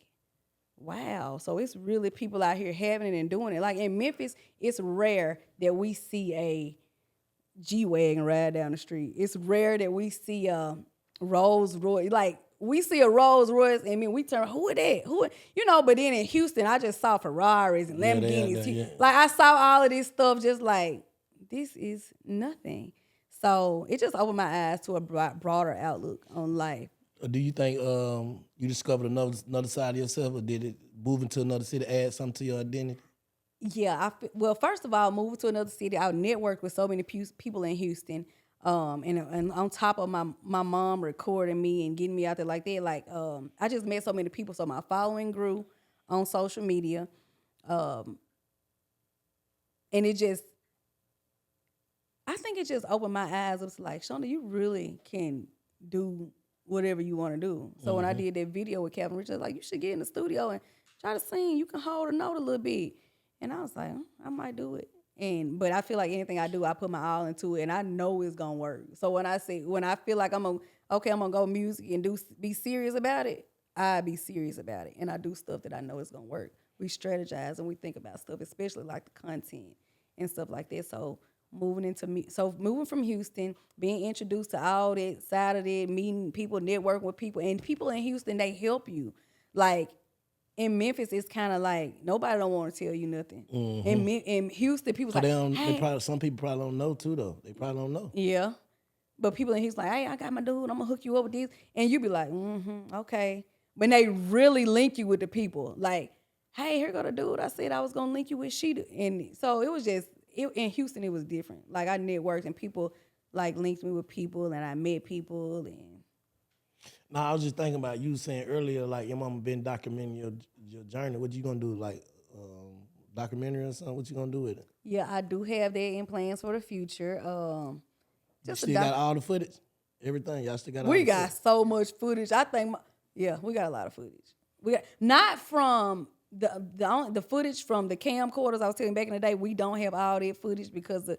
B: wow. So it's really people out here having it and doing it. Like in Memphis, it's rare that we see a G-Wagon ride down the street. It's rare that we see a Rolls Royce. Like, we see a Rolls Royce and we turn, who are that? But then in Houston, I just saw Ferraris and Lamborghinis. Like, I saw all of this stuff just like, this is nothing. So it just opened my eyes to a broader outlook on life.
A: Do you think you discovered another side of yourself, or did it moving to another city add something to your identity?
B: Yeah, well, first of all, moving to another city, I networked with so many people in Houston. And on top of my mom recording me and getting me out there like that, like I just met so many people, so my following grew on social media, and it just, I think it just opened my eyes up to like, Shonda, you really can do whatever you want to do. So when I did that video with Kevin Richards, like, you should get in the studio and try to sing. You can hold a note a little bit. And I was like, I might do it. But I feel like anything I do, I put my all into it, and I know it's gonna work. So when I feel like I'm gonna go music and be serious about it, I be serious about it, and I do stuff that I know is gonna work. We strategize and we think about stuff, especially like the content and stuff like that. So moving from Houston, being introduced to all that side of it, meeting people, networking with people, and people in Houston, they help you. Like in Memphis, it's kind of like nobody don't want to tell you nothing. In Houston, people like,
A: some people probably don't know too though. They probably don't know.
B: Yeah, but people in Houston like, hey, I got my dude, I'm gonna hook you up with this, and you be like, okay. When they really link you with the people, like, hey, here go the dude I said I was gonna link you with. And so it was just in Houston, it was different. Like I networked and people like linked me with people, and I met people. And
A: I was just thinking about you saying earlier, like your mama been documenting your journey. What you gonna do, like documentary or something? What you gonna do with it?
B: Yeah, I do have that in plans for the future.
A: You still got all the footage, everything. Y'all still got.
B: We got so much footage. I think, we got a lot of footage. We got not from the footage from the camcorders I was telling you back in the day. We don't have all that footage because of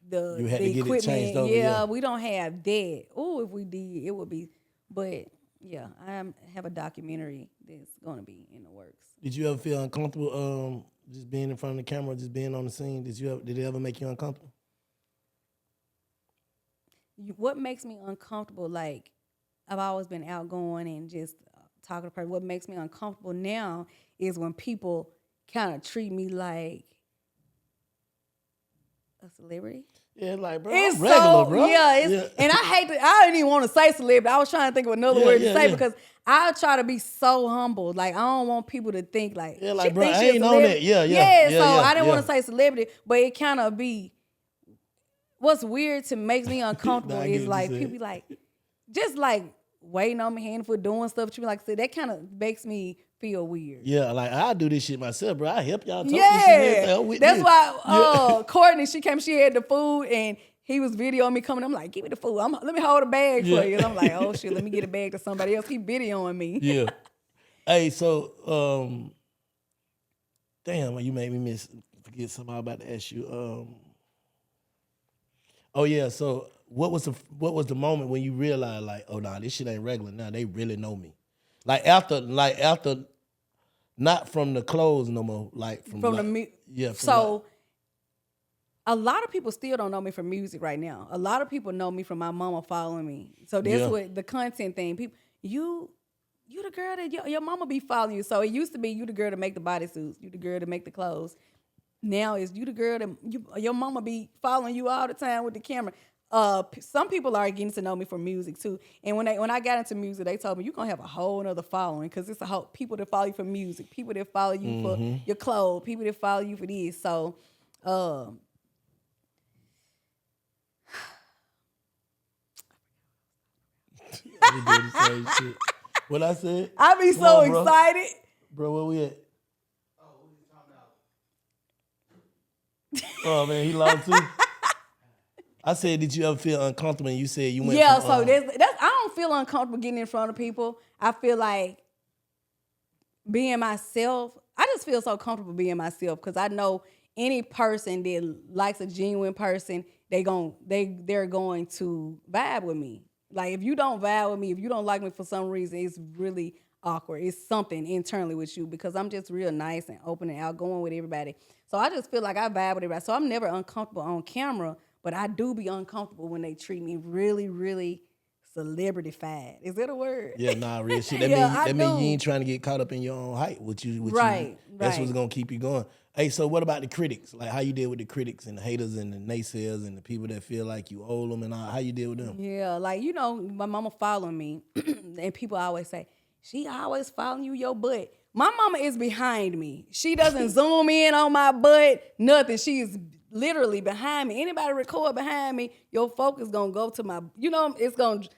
B: the equipment. It changed over, yeah, we don't have that. Oh, if we did, it would be. But yeah, I have a documentary that's gonna be in the works.
A: Did you ever feel uncomfortable just being in front of the camera, just being on the scene? Did it ever make you uncomfortable?
B: What makes me uncomfortable? Like I've always been outgoing and just talking to people. What makes me uncomfortable now is when people kind of treat me like a celebrity.
A: Yeah, like, bro,
B: it's
A: I'm regular, bro.
B: Yeah, and I didn't even want to say celebrity. I was trying to think of another word to say because I try to be so humble. Like, I don't want people to think like,
A: like, bro, I ain't on that. Yeah,
B: so I didn't want to say celebrity, but it kind of be, what's weird to makes me uncomfortable is like, people be like, just like waiting on me, hand for doing stuff. To me, like, that kind of makes me feel weird.
A: Yeah, like I do this shit myself, bro. I help y'all talk
B: this
A: shit. With
B: that's
A: this.
B: Why Courtney, she had the food and he was videoing me coming. I'm like, give me the food. Let me hold a bag for you. And I'm like, oh shit, let me get a bag to somebody else. He videoing me.
A: Yeah. Hey, so damn, you made me forget something I was about to ask you. Oh yeah, so what was the moment when you realized like, oh nah, this shit ain't regular now. They really know me. Like after not from the clothes no more, like from the
B: So a lot of people still don't know me from music right now. A lot of people know me from my mama following me. So that's what the content thing. People, you the girl that your mama be following you. So it used to be you the girl to make the bodysuits, you the girl to make the clothes. Now it's you the girl that your mama be following you all the time with the camera. Some people are getting to know me from music too. And when I got into music, they told me you're gonna have a whole nother following because it's a whole people that follow you for music, people that follow you for your clothes, people that follow you for this. So
A: what I said?
B: I be so excited.
A: Bro, where we at? Oh man, he loud too. I said, did you ever feel uncomfortable? And you said you went.
B: Yeah, so that's I don't feel uncomfortable getting in front of people. I feel like being myself. I just feel so comfortable being myself because I know any person that likes a genuine person, they're going to vibe with me. Like if you don't vibe with me, if you don't like me for some reason, it's really awkward. It's something internally with you because I'm just real nice and open and outgoing with everybody. So I just feel like I vibe with everybody. So I'm never uncomfortable on camera, but I do be uncomfortable when they treat me really, really celebrity-fied. Is that a word?
A: Yeah, nah, real shit. That mean you ain't trying to get caught up in your own hype. That's what's gonna keep you going. Hey, so what about the critics? Like how you deal with the critics and the haters and the naysayers and the people that feel like you owe them and all, how you deal with them?
B: Yeah, like my mama following me, and people always say, she always following you, your butt. My mama is behind me. She doesn't zoom in on my butt, nothing. She is literally behind me. Anybody record behind me, your focus gonna go to my,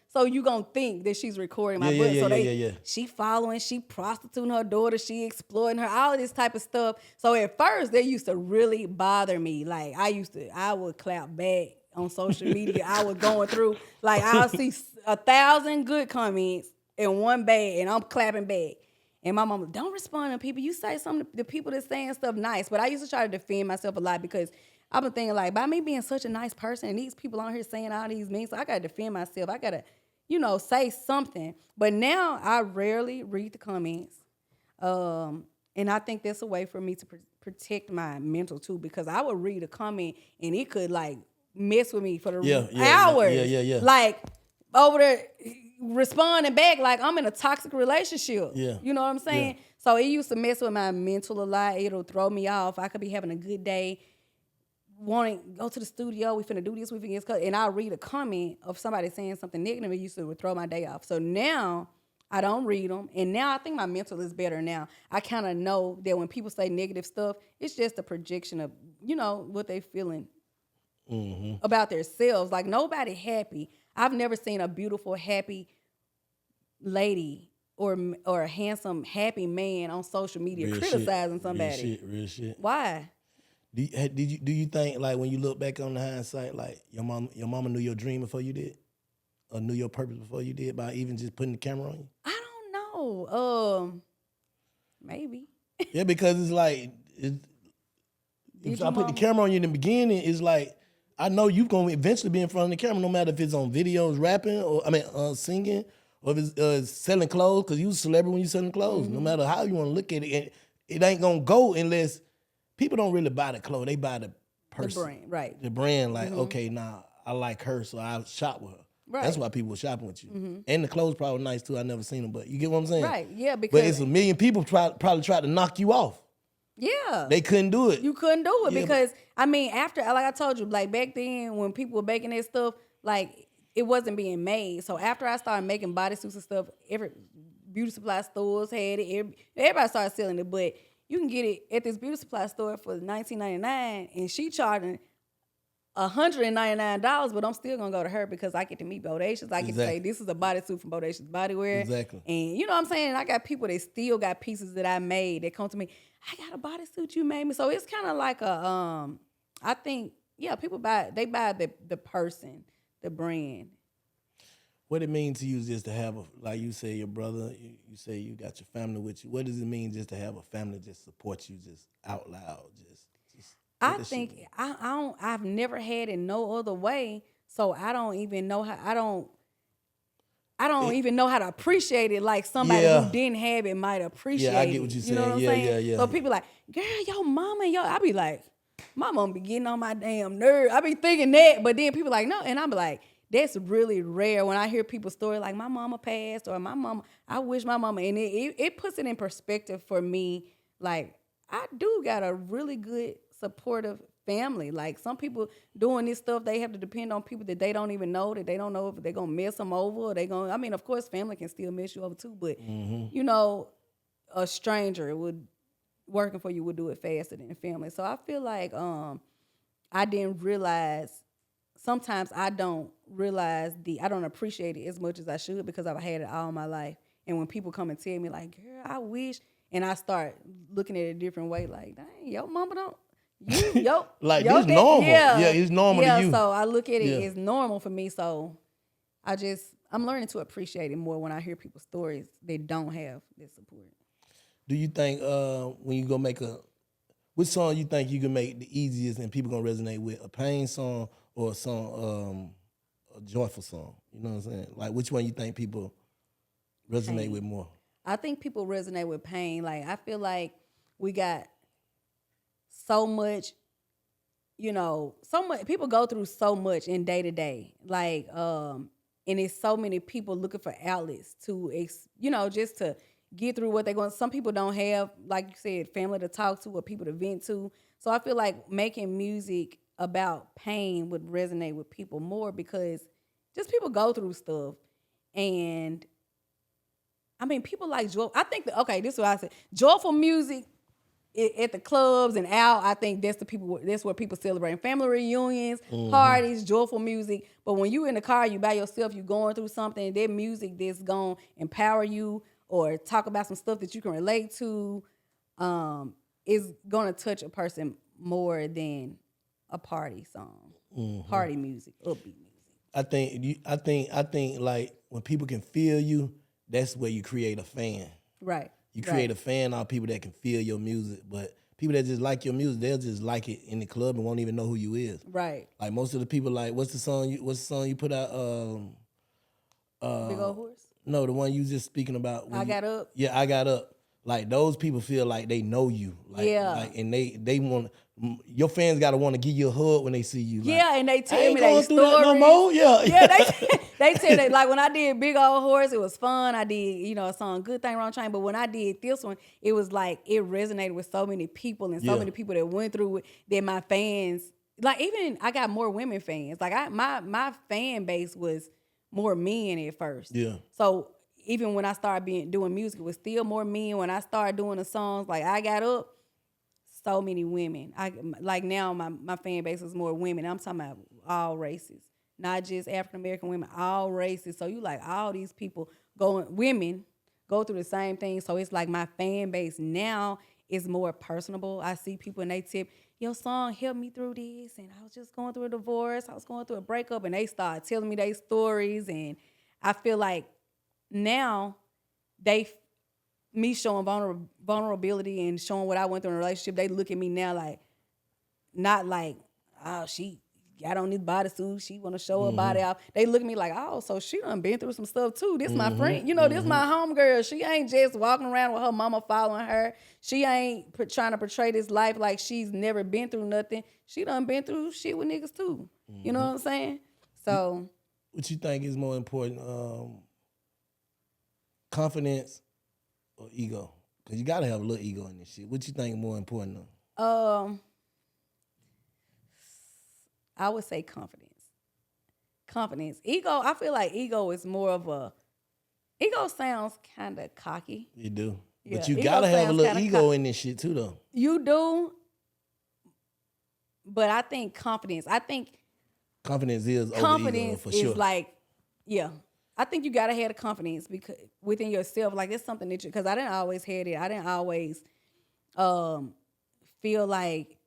B: so you gonna think that she's recording my butt. She following, she prostituting her daughter, she exploiting her, all of this type of stuff. So at first, they used to really bother me. Like I would clap back on social media. I was going through, like, I'll see 1,000 good comments and one bad, and I'm clapping back. And my mama, don't respond to people. You say something to people that's saying stuff nice. But I used to try to defend myself a lot because I've been thinking, like, by me being such a nice person and these people on here saying all these mean, so I got to defend myself. I got to, say something. But now I rarely read the comments. And I think that's a way for me to protect my mental too, because I would read a comment and it could like mess with me for the hours.
A: Yeah.
B: Like over there responding back like I'm in a toxic relationship.
A: Yeah.
B: You know what I'm saying?
A: Yeah.
B: So it used to mess with my mental a lot. It'll throw me off. I could be having a good day, wanting to go to the studio. We finna do this. We finna get cut. And I'll read a comment of somebody saying something negative. It used to throw my day off. So now I don't read them. And now I think my mental is better now. I kind of know that when people say negative stuff, it's just a projection of, what they feeling about themselves. Like nobody happy. I've never seen a beautiful, happy lady or a handsome, happy man on social media
A: Real
B: criticizing
A: shit.
B: somebody.
A: Real shit.
B: Why?
A: Do you think, like, when you look back on the hindsight, like your mama knew your dream before you did? Or knew your purpose before you did by even just putting the camera on you?
B: I don't know. Maybe.
A: Yeah, because it's like, if I put the camera on you in the beginning, it's like, I know you're going to eventually be in front of the camera, no matter if it's on videos, rapping, or singing, or if it's selling clothes, because you was a celebrity when you selling clothes. No matter how you want to look at it, and it ain't going to go unless people don't really buy the clothes. They buy the person.
B: The brand, right.
A: The brand, like, okay, now I like her, so I'll shop with her.
B: Right.
A: That's why people were shopping with you. And the clothes probably nice too. I never seen them, but you get what I'm saying?
B: Right, yeah,
A: But
B: because
A: it's a million people probably tried to knock you off.
B: yeah.
A: They couldn't do it.
B: You couldn't do it
A: Yeah,
B: because, after, like I told you, like back then when people were making that stuff, like it wasn't being made. So after I started making bodysuits and stuff, every beauty supply stores had it. Everybody started selling it, but you can get it at this beauty supply store for $19.99 and she charging $199, but I'm still gonna go to her because I get to meet Bodacious. I get to say this is a bodysuit from Bodacious Bodywear.
A: Exactly.
B: And you know what I'm saying? I got people that still got pieces that I made that come to me. I got a bodysuit you made me. So it's kind of like a I think people buy the person, the brand.
A: What it means to you just to have like you say, your brother, you say you got your family with you. What does it mean just to have a family just support you just out loud?
B: I think I've never had it no other way, so I don't even know how. I don't even know how to appreciate it like somebody who didn't have it might appreciate it.
A: Yeah, I get what you're saying.
B: You know what I'm saying?
A: Yeah.
B: So people like, girl, your mama, I be like, my mama be getting on my damn nerve. I be thinking that, but then people like, no, and I be like, that's really rare when I hear people's story like my mama passed or my mama, I wish my mama, and it puts it in perspective for me. Like I do got a really good supportive family. Like some people doing this stuff, they have to depend on people that they don't even know, that they don't know if they're gonna mess them over or they gonna. I mean, of course, family can still mess you over too, but a stranger working for you would do it faster than family. So I feel like I didn't realize. Sometimes I don't realize I don't appreciate it as much as I should because I've had it all my life. And when people come and tell me like, girl, I wish, and I start looking at it a different way, like, dang, your mama don't.
A: Like this normal.
B: Yeah,
A: it's normal to you.
B: So I look at it as normal for me. So I'm learning to appreciate it more when I hear people's stories that don't have that support.
A: Do you think when you go make which song you think you can make the easiest and people gonna resonate with? A pain song or a song, a joyful song? You know what I'm saying? Like which one you think people resonate with more?
B: I think people resonate with pain. Like I feel like we got so much, people go through so much in day to day. Like, and it's so many people looking for outlets to, just to get through what they're going. Some people don't have, like you said, family to talk to or people to vent to. So I feel like making music about pain would resonate with people more because just people go through stuff. And I mean, people like joy. I think this is what I said. Joyful music at the clubs and out, I think that's where people celebrate family reunions, parties, joyful music. But when you in the car, you by yourself, you going through something, that music that's gonna empower you or talk about some stuff that you can relate to, is gonna touch a person more than a party song, party music, upbeat music.
A: I think like when people can feel you, that's where you create a fan.
B: Right.
A: You create a fan out of people that can feel your music, but people that just like your music, they'll just like it in the club and won't even know who you is.
B: Right.
A: Like most of the people, like what's the song you put out?
B: Big Old Horse.
A: No, the one you just speaking about.
B: Got Up.
A: Yeah, I Got Up. Like those people feel like they know you. Like,
B: Yeah.
A: Like, and they want your fans gotta want to give you a hug when they see you. Like,
B: Yeah, and they tell
A: I ain't
B: me
A: going
B: they
A: through that no
B: stories.
A: more. Yeah.
B: Yeah, they tell me, like when I did Big Old Horse, it was fun. I did, a song Good Thing Wrong Train. But when I did this one, it was like it resonated with so many people and so many people that went through it that my fans, like even I got more women fans. Like my fan base was more men at first.
A: Yeah.
B: So even when I started doing music, it was still more men. When I started doing the songs, like I Got Up, so many women. Like now my fan base is more women. I'm talking about all races, not just African American women, all races. So you like all these people women go through the same thing. So it's like my fan base now is more personable. I see people and they tip, your song helped me through this, and I was just going through a divorce, I was going through a breakup, and they start telling me their stories, and I feel like now me showing vulnerability and showing what I went through in a relationship, they look at me now like, not like, oh, she got on this bodysuit, she want to show her body off. They look at me like, oh, so she done been through some stuff too. This my friend, this my homegirl. She ain't just walking around with her mama following her. She ain't trying to portray this life like she's never been through nothing. She done been through shit with niggas too. You know what I'm saying? So,
A: what you think is more important, confidence or ego? Because you got to have a little ego in this shit. What you think is more important though?
B: I would say confidence. Ego, I feel like ego is more of ego sounds kind of cocky.
A: You do.
B: Yeah,
A: But you
B: ego
A: got to have a
B: sounds
A: little
B: kinda
A: ego in this shit too though.
B: You do, but I think confidence
A: Confidence is over ego for sure.
B: is like, yeah. I think you gotta have the confidence because within yourself. Like it's something that because I didn't always have it. I didn't always feel like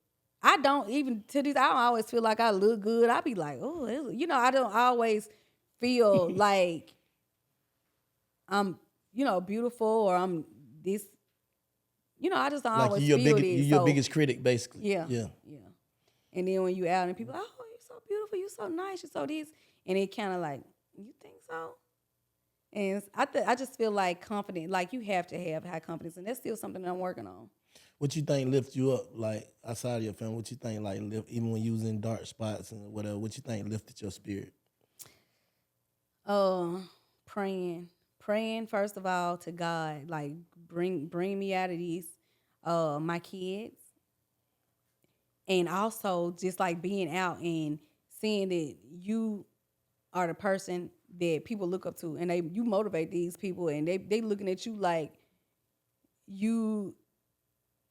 B: I don't even to this. I don't always feel like I look good. I be like, oh, I don't always feel like I'm, beautiful or I'm this. I just don't
A: like
B: always
A: you're
B: feel this.
A: You're your biggest critic, basically.
B: Yeah. And then when you out and people, oh, you're so beautiful, you're so nice, you're so this, and it kind of like, you think so? And I just feel like confident, like you have to have high confidence, and that's still something that I'm working on.
A: What you think lifts you up, like outside of your family? What you think like lift, even when you was in dark spots and whatever? What you think lifted your spirit?
B: Praying first of all to God, like bring me out of these, my kids, and also just like being out and seeing that you are the person that people look up to, and you motivate these people, and they looking at you like you.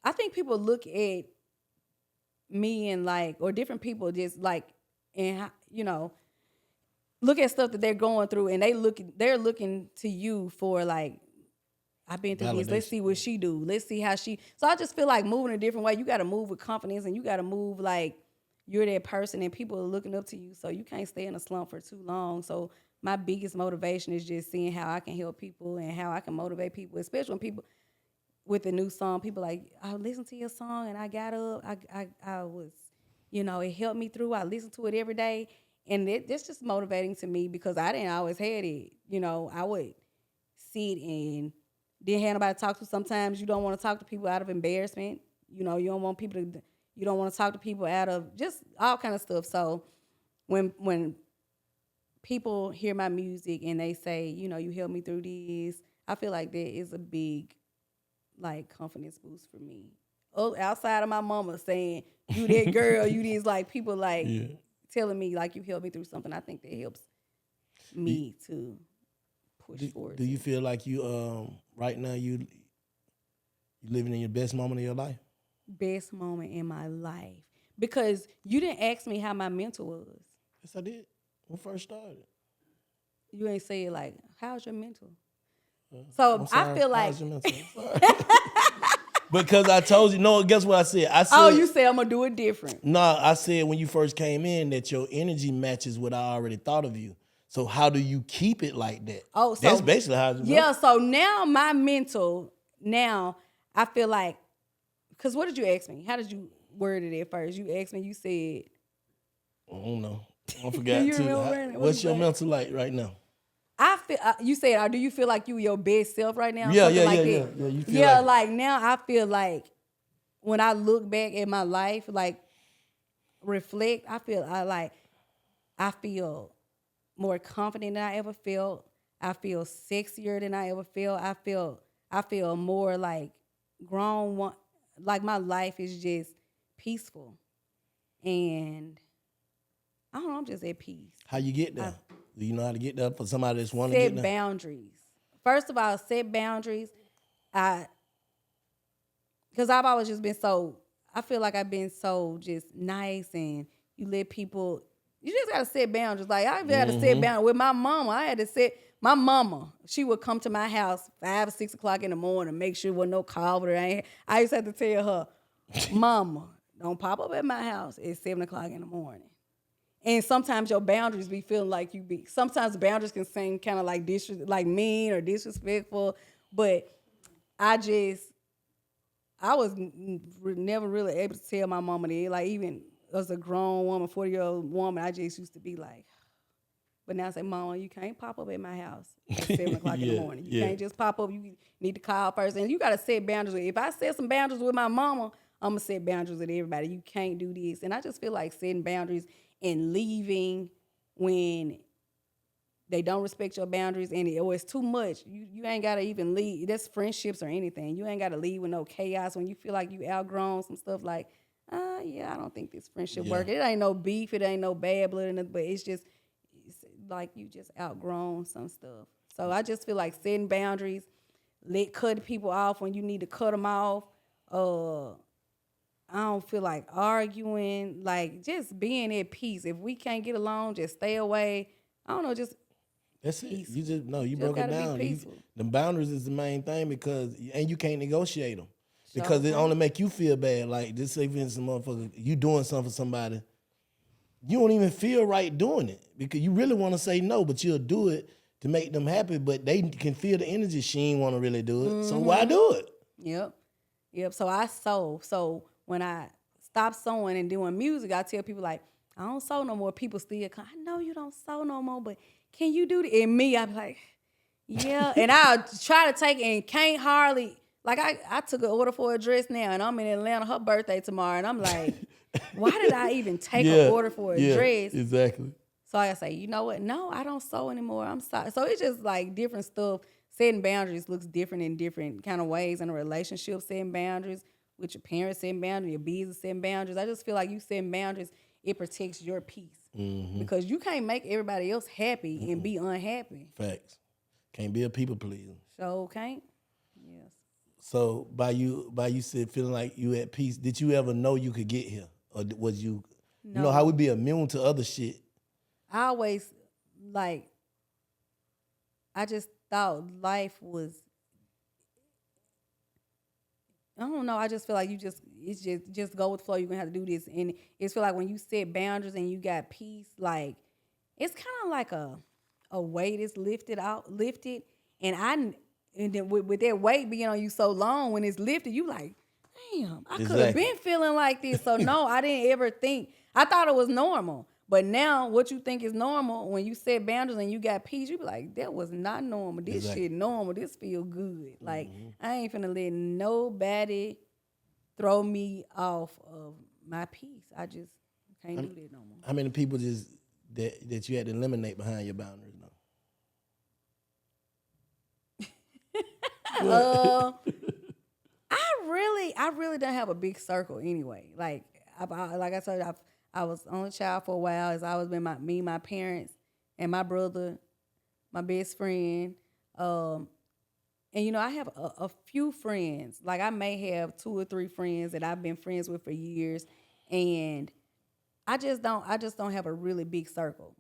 B: I think people look at me and like, or different people just like, and look at stuff that they're going through, and they're looking to you for like, I've been through this. Let's see what she do. Let's see how she. So I just feel like moving a different way. You got to move with confidence, and you got to move like you're that person, and people are looking up to you. So you can't stay in a slump for too long. So my biggest motivation is just seeing how I can help people and how I can motivate people, especially when people with a new song. People like, I listened to your song and I got up. I was, it helped me through. I listened to it every day. And it's just motivating to me because I didn't always have it. I would sit and didn't have nobody to talk to. Sometimes you don't want to talk to people out of embarrassment. You don't want people to, you don't want to talk to people out of just all kind of stuff. So when people hear my music and they say, you helped me through this, I feel like that is a big, like, confidence boost for me. Outside of my mama saying, you that girl, you this, like, people like telling me, like, you helped me through something. I think that helps me to push forward.
A: Do you feel like you, right now, you living in your best moment of your life?
B: Best moment in my life. Because you didn't ask me how my mental was.
A: Yes, I did. When I first started.
B: You ain't say it like, how's your mental? So I feel like
A: Because I told you, no, guess what I said? I said,
B: Oh, you said I'm gonna do it different.
A: no, I said when you first came in that your energy matches what I already thought of you. So how do you keep it like that?
B: Oh, so
A: that's basically how it
B: yeah. So now my mental, now I feel like, because what did you ask me? How did you word it at first? You asked me, you said,
A: I don't know. I forgot
B: you
A: too.
B: remember, Brandon? What
A: What's
B: you
A: your
B: say?
A: mental like right now?
B: I feel you said, do you feel like you your best self right now?
A: Yeah,
B: Something
A: yeah,
B: like
A: yeah,
B: that.
A: yeah. You feel
B: Yeah,
A: like
B: like now I feel like when I look back at my life, like reflect, I feel more confident than I ever felt. I feel sexier than I ever felt. I feel more like grown one, like my life is just peaceful. And I don't know, I'm just at peace.
A: how you get there. Do you know how to get there for somebody that's want to
B: Set
A: get there?
B: boundaries. First of all, set boundaries. Because I've always just been so, I feel like I've been so just nice, and you let people, you just got to set boundaries. Like I've had to set boundaries with my mama. I had to set, my mama, she would come to my house 5 or 6 o'clock in the morning, make sure there was no call with her. I used to have to tell her, mama, don't pop up at my house at 7 o'clock in the morning. And sometimes your boundaries be feeling like you be. Sometimes boundaries can seem kind of like like mean or disrespectful, but I was never really able to tell my mama that. Like even as a grown woman, 40-year-old woman, I just used to be like. But now I say, Mama, you can't pop up at my house at 7 o'clock in the morning. You can't just pop up. You need to call first, and you got to set boundaries. If I set some boundaries with my mama, I'm gonna set boundaries with everybody. You can't do this, and I just feel like setting boundaries and leaving when they don't respect your boundaries or it's too much. You ain't gotta even leave. That's friendships or anything. You ain't gotta leave with no chaos when you feel like you outgrown some stuff. Like, yeah, I don't think this friendship work. It ain't no beef. It ain't no bad blood in it, but it's like you just outgrown some stuff. So I just feel like setting boundaries, cut people off when you need to cut them off. I don't feel like arguing, like just being at peace. If we can't get along, just stay away. I don't know, just
A: that's it.
B: peaceful.
A: You just broke it
B: gotta be
A: down.
B: peaceful.
A: The boundaries is the main thing because you can't negotiate them
B: Sure
A: because it
B: can't.
A: only make you feel bad. Like this, even some motherfucker, you doing something for somebody, you don't even feel right doing it because you really want to say no, but you'll do it to make them happy. But they can feel the energy. She ain't want to really do it, so why do it?
B: Yep. So I sew. So when I stop sewing and doing music, I tell people like, I don't sew no more. People still come, I know you don't sew no more, but can you do that? And me, I be like, yeah. And I'll try to take it and can't hardly, like I took an order for a dress now and I'm in Atlanta, her birthday tomorrow. And I'm like, why did I even take an order for a dress?
A: Exactly.
B: So I say, you know what? No, I don't sew anymore. I'm sorry. So it's just like different stuff. Setting boundaries looks different in different kind of ways in a relationship. Setting boundaries with your parents, setting boundaries, your business, setting boundaries. I just feel like you setting boundaries, it protects your peace. Because you can't make everybody else happy and be unhappy.
A: Facts. Can't be a people pleaser.
B: So can't. Yes.
A: So by you said feeling like you at peace, did you ever know you could get here? Or was you,
B: No.
A: you know how we be immune to other shit?
B: I always I just thought life was, I don't know. I just feel like it's just go with the flow. You're gonna have to do this, and it's feel like when you set boundaries and you got peace, like it's kind of like a weight is lifted, and then with that weight being on you so long, when it's lifted, you like, damn, I could have
A: Exactly.
B: been feeling like this. So no, I didn't ever think. I thought it was normal. But now, what you think is normal, when you set boundaries and you got peace, you be like, that was not normal. This
A: Exactly.
B: shit normal. This feel good. Like, I ain't finna let nobody throw me off of my peace. I just can't do that no more.
A: How many people just that you had to eliminate behind your boundaries though?
B: I really don't have a big circle anyway. Like I told you, I was only child for a while. It's always been me, my parents, and my brother, my best friend. And I have a few friends. Like I may have 2 or 3 friends that I've been friends with for years, and I just don't have a really big circle.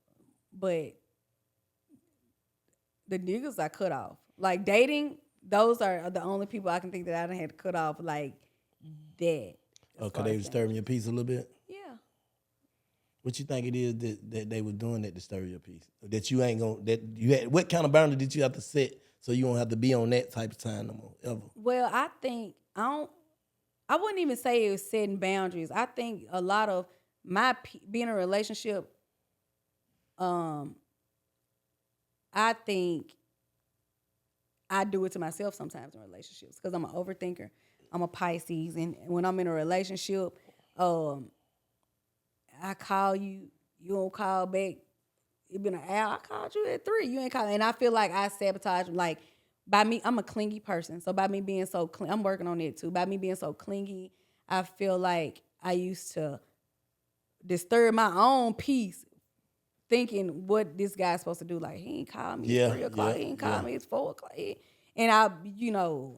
B: But the niggas I cut off. Like dating those are the only people I can think that I done had to cut off like that.
A: Oh, because they were disturbing your peace a little bit?
B: Yeah.
A: What you think it is that they were doing that disturb your peace? That you ain't gonna, that you had, what kind of boundary did you have to set so you don't have to be on that type of time no more, ever?
B: Well, I think I wouldn't even say it was setting boundaries. I think a lot of being in a relationship, I think I do it to myself sometimes in relationships because I'm an overthinker. I'm a Pisces, and when I'm in a relationship, I call you, you don't call back. It been an hour. I called you at 3. You ain't calling, and I feel like I sabotage. Like by me, I'm a clingy person. So by me being so, I'm working on it too. By me being so clingy, I feel like I used to disturb my own peace, thinking what this guy's supposed to do. Like he ain't called me at 3 o'clock. He ain't called me. It's 4 o'clock. And I,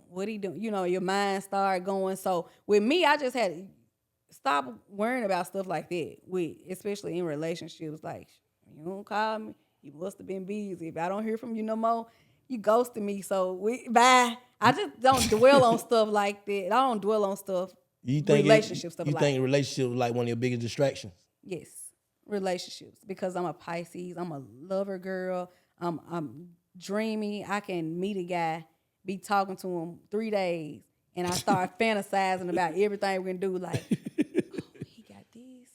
B: what he doing? Your mind started going. So with me, I just had to stop worrying about stuff like that. Especially in relationships, like you don't call me, you must have been busy. If I don't hear from you no more, you ghosted me. So bye. I just don't dwell on stuff like that. I don't dwell on stuff.
A: You think
B: relationships stuff.
A: You think relationship was like one of your biggest distractions?
B: Yes, relationships, because I'm a Pisces. I'm a lover girl. I'm dreamy. I can meet a guy, be talking to him 3 days, and I start fantasizing about everything we're gonna do. Like, oh, he got this.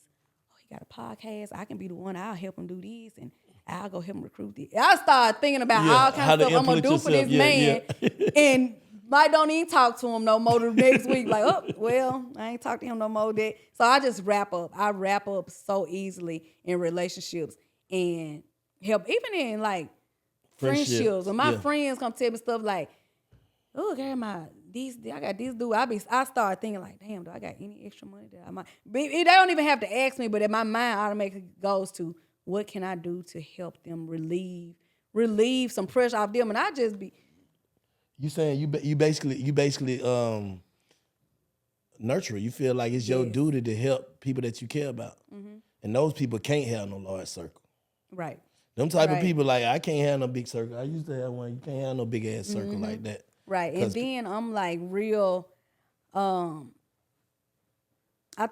B: Oh, he got a podcast. I can be the one. I'll help him do this, and I'll go help him recruit this. I start thinking about all kinds of stuff I'm gonna do for this man, and might don't even talk to him no more the next week. Like, oh, well, I ain't talk to him no more. So I just wrap up. I wrap up so easily in relationships and help, even in like friendships. When my friends come tell me stuff like, oh, girl, I got this dude. I start thinking like, damn, do I got any extra money that I might? They don't even have to ask me, but in my mind automatically goes to, what can I do to help them relieve some pressure off them? And I just be.
A: You saying you basically nurture. You feel like it's your duty to help people that you care about, and those people can't have no large circle.
B: Right.
A: Them type of people, like, I can't have no big circle. I used to have one. You can't have no big ass circle like that.
B: Right. And then I'm like real. I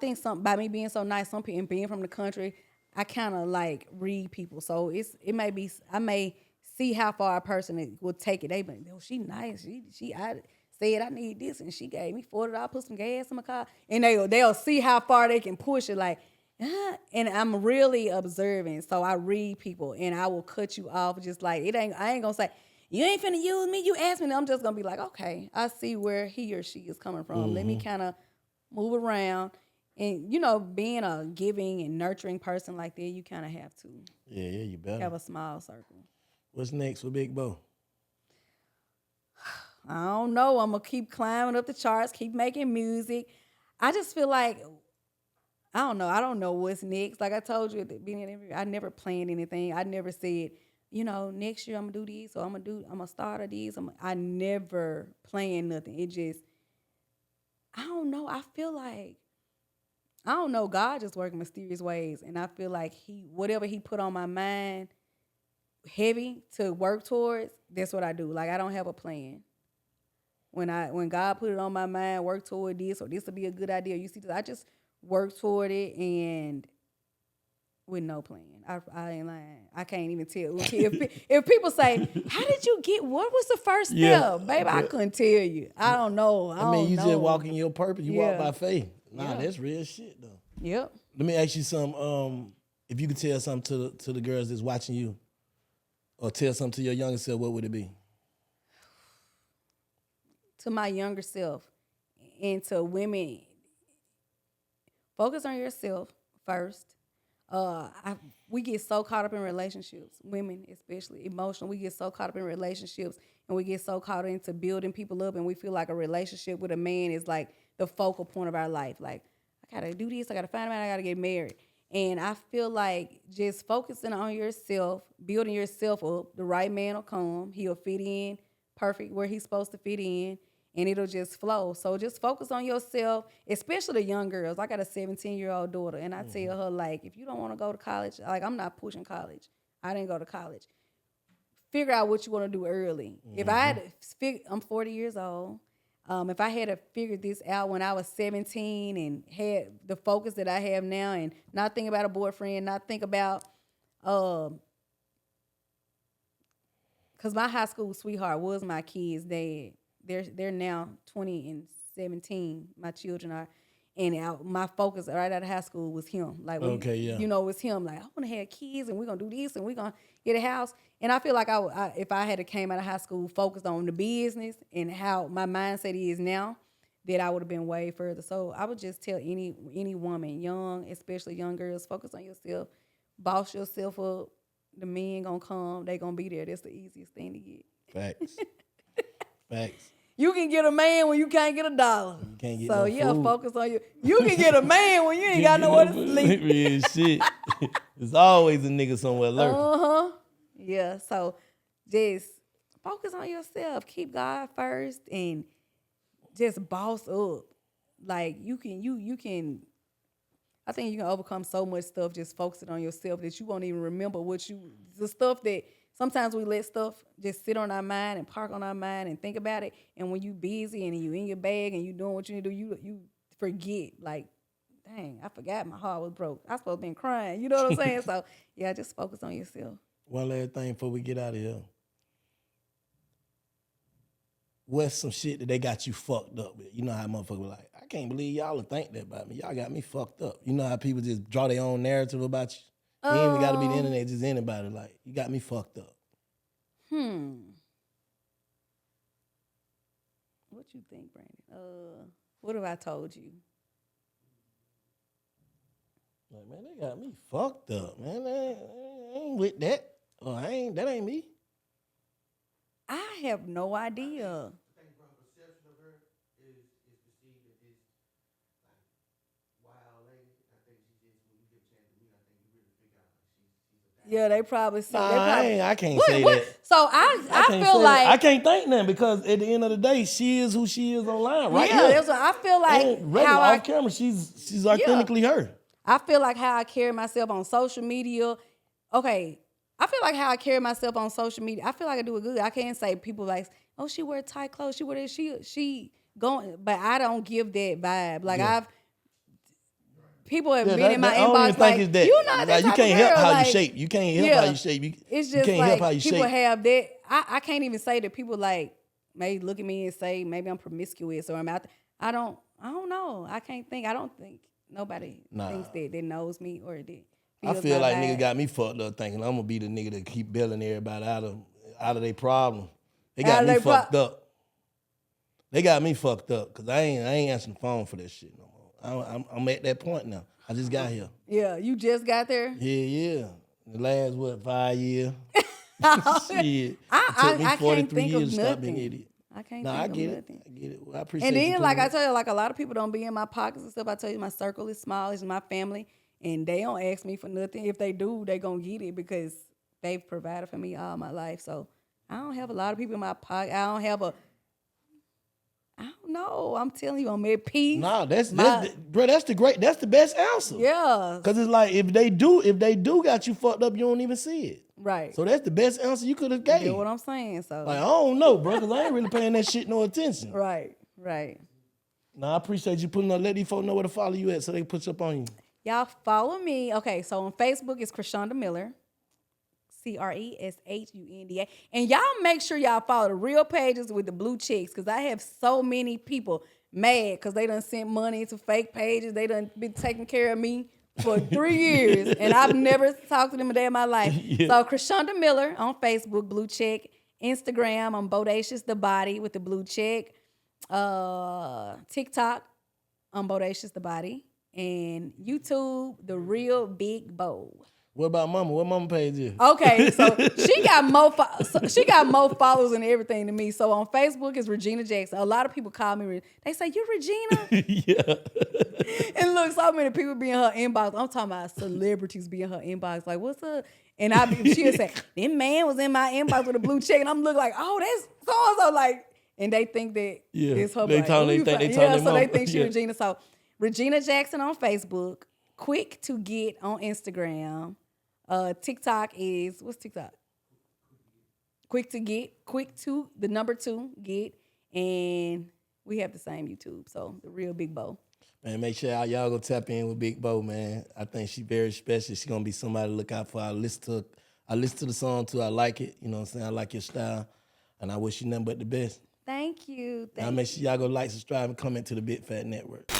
B: think by me being so nice, some people, and being from the country, I kind of like read people. So I may see how far a person will take it. They be, oh, she nice. I said I need this, and she gave me $40. Put some gas in my car, and they'll see how far they can push it. Like, and I'm really observing. So I read people, and I will cut you off. Just like I ain't gonna say you ain't finna use me. You asked me. I'm just gonna be like, okay, I see where he or she is coming from. Let me kind of move around. And, being a giving and nurturing person like that, you kind of have to.
A: Yeah, you better
B: have a small circle. What's
A: next for Big Bo?
B: I don't know. I'm going to keep climbing up the charts, keep making music. I just feel like, I don't know. I don't know what's next. Like I told you at the beginning of the interview, I never planned anything. I never said, next year I'm going to do this, or I'm going to start this. I never planned nothing. It just, I don't know. I feel like, I don't know. God just working mysterious ways. And I feel like whatever he put on my mind heavy to work towards, that's what I do. Like, I don't have a plan. When God put it on my mind, work toward this, or this will be a good idea. You see this, I just work toward it, and with no plan. I ain't lying. I can't even tell. If people say, how did you what was the first step? Baby, I couldn't tell you. I don't know. I mean,
A: you just walk in your purpose. You walk by faith. Nah, that's real shit, though.
B: Yep.
A: Let me ask you something. If you could tell something to the girls that's watching you, or tell something to your younger self, what would it be?
B: To my younger self and to women, focus on yourself first. We get so caught up in relationships, women especially, emotional. We get so caught up in relationships, and we get so caught into building people up, and we feel like a relationship with a man is like the focal point of our life. Like, I gotta do this, I gotta find a man, I gotta get married. And I feel like just focusing on yourself, building yourself up, the right man will come. He'll fit in perfect where he's supposed to fit in, and it'll just flow. So just focus on yourself, especially the young girls. I got a 17-year-old daughter, and I tell her, like, if you don't want to go to college, like, I'm not pushing college. I didn't go to college. figure out what you want to do early. If I had I'm 40 years old. If I had to figure this out when I was 17 and had the focus that I have now and not think about a boyfriend, not think about, because my high school sweetheart was my kid's dad. They're now 20 and 17. My children are. And my focus right out of high school was him. Like, it was him. Like, I want to have kids, and we're going to do this, and we're going to get a house. And I feel like if I had came out of high school focused on the business and how my mindset is now, that I would have been way further. So I would just tell any woman, young, especially young girls, focus on yourself, boss yourself up. The men going to come. They going to be there. That's the easiest thing to get.
A: Facts. Facts.
B: You can get a man when you can't get a dollar.
A: You can't get
B: so
A: no food.
B: Focus on you. You can get a man when you ain't got nowhere to sleep.
A: Real shit. There's always a nigga somewhere lurking.
B: Yeah. So just focus on yourself. Keep God first and just boss up. Like you can. I think you can overcome so much stuff just focusing on yourself that you won't even remember the stuff that. Sometimes we let stuff just sit on our mind and park on our mind and think about it. And when you busy and you in your bag and you doing what you need to do, you forget. Like, dang, I forgot my heart was broke. I supposed to been crying. You know what I'm saying? So, yeah, just focus on yourself.
A: One last thing before we get out of here. What's some shit that they got you fucked up with? You know how motherfuckers like, I can't believe y'all would think that about me. Y'all got me fucked up. You know how people just draw their own narrative about you? You ain't even got to be the internet, just anybody. Like, you got me fucked up.
B: What you think, Brandon? What have I told you?
A: Like, man, they got me fucked up, man. I ain't with that. That ain't me.
B: I have no idea. Yeah, they probably see.
A: I can't say that.
B: So I feel like
A: I can't think nothing because at the end of the day, she is who she is online, right?
B: Yeah, that's what I feel like.
A: How off camera, she's authentically her.
B: I feel like how I carry myself on social media. Okay, I feel like how I carry myself on social media. I feel like I do it good. I can't say people like, oh, she wear tight clothes. She wear this. She going, but I don't give that vibe. Like people have been in my inbox like, you not that
A: you
B: type
A: can't
B: of
A: help
B: girl.
A: how
B: like,
A: you shape. You can't help how you shape.
B: It's just
A: you can't
B: like
A: help how you
B: people
A: shape.
B: have that. I can't even say that people like may look at me and say maybe I'm promiscuous or I'm out there. I don't know. I can't think. I don't think nobody thinks that knows me or that.
A: I feel like niggas got me fucked up thinking I'm gonna be the nigga that keep bailing everybody out of their problem. They got me fucked up. They got me fucked up because I ain't answering the phone for that shit no more. I'm at that point now. I just got here.
B: Yeah, you just got there?
A: Yeah. The last, 5 years? Shit. It
B: I
A: took me 43 years to stop being an idiot.
B: I can't think of nothing.
A: I get it. Well, I appreciate
B: it. And
A: you.
B: then, like I tell you, like a lot of people don't be in my pockets and stuff. I tell you, my circle is small. It's my family. And they don't ask me for nothing. If they do, they gonna get it because they've provided for me all my life. So I don't have a lot of people in my pocket. I don't know. I'm telling you, I'm at peace.
A: Nah, that's the best answer.
B: Yeah.
A: Cause it's like if they do got you fucked up, you don't even see it.
B: Right.
A: So that's the best answer you could have gave.
B: You know what I'm saying? So
A: like I don't know, bro, cause I ain't really paying that shit no attention.
B: Right.
A: Nah, I appreciate you putting up. Let these folks know where to follow you at so they can put you up on you.
B: Y'all follow me. Okay, so on Facebook it's Creshunda Miller. Creshunda. And y'all make sure y'all follow the real pages with the blue checks because I have so many people mad because they done sent money to fake pages. They done been taking care of me for 3 years and I've never talked to them a day in my life. Yeah. So Creshunda Miller on Facebook, blue check. Instagram, I'm Bodacious the Body with the blue check. TikTok, I'm Bodacious the Body. And YouTube, The Real Big Bo.
A: What about Mama? What Mama page is?
B: Okay, so she got more followers and everything than me. So on Facebook it's Regina Jackson. A lot of people call me. They say you Regina.
A: Yeah.
B: And look, so many people be in her inbox. I'm talking about celebrities be in her inbox. Like, what's up? And she'll say, "This man was in my inbox with a blue check," and I'm looking like, "Oh, that's so and so." Like, and they think that it's her.
A: They
B: think she Regina. So Regina Jackson on Facebook. Quick to Get on Instagram. TikTok is, what's TikTok? Quick to get, quick to the number 2 get, and we have the same YouTube. So the real Big Bo.
A: Man, make sure y'all go tap in with Big Bo, man. I think she very special. She's gonna be somebody to look out for. I listen to the song too. I like it. You know what I'm saying? I like your style. And I wish you nothing but the best.
B: Thank you.
A: Now make sure y'all go like, subscribe, and comment to the Big Fat Network.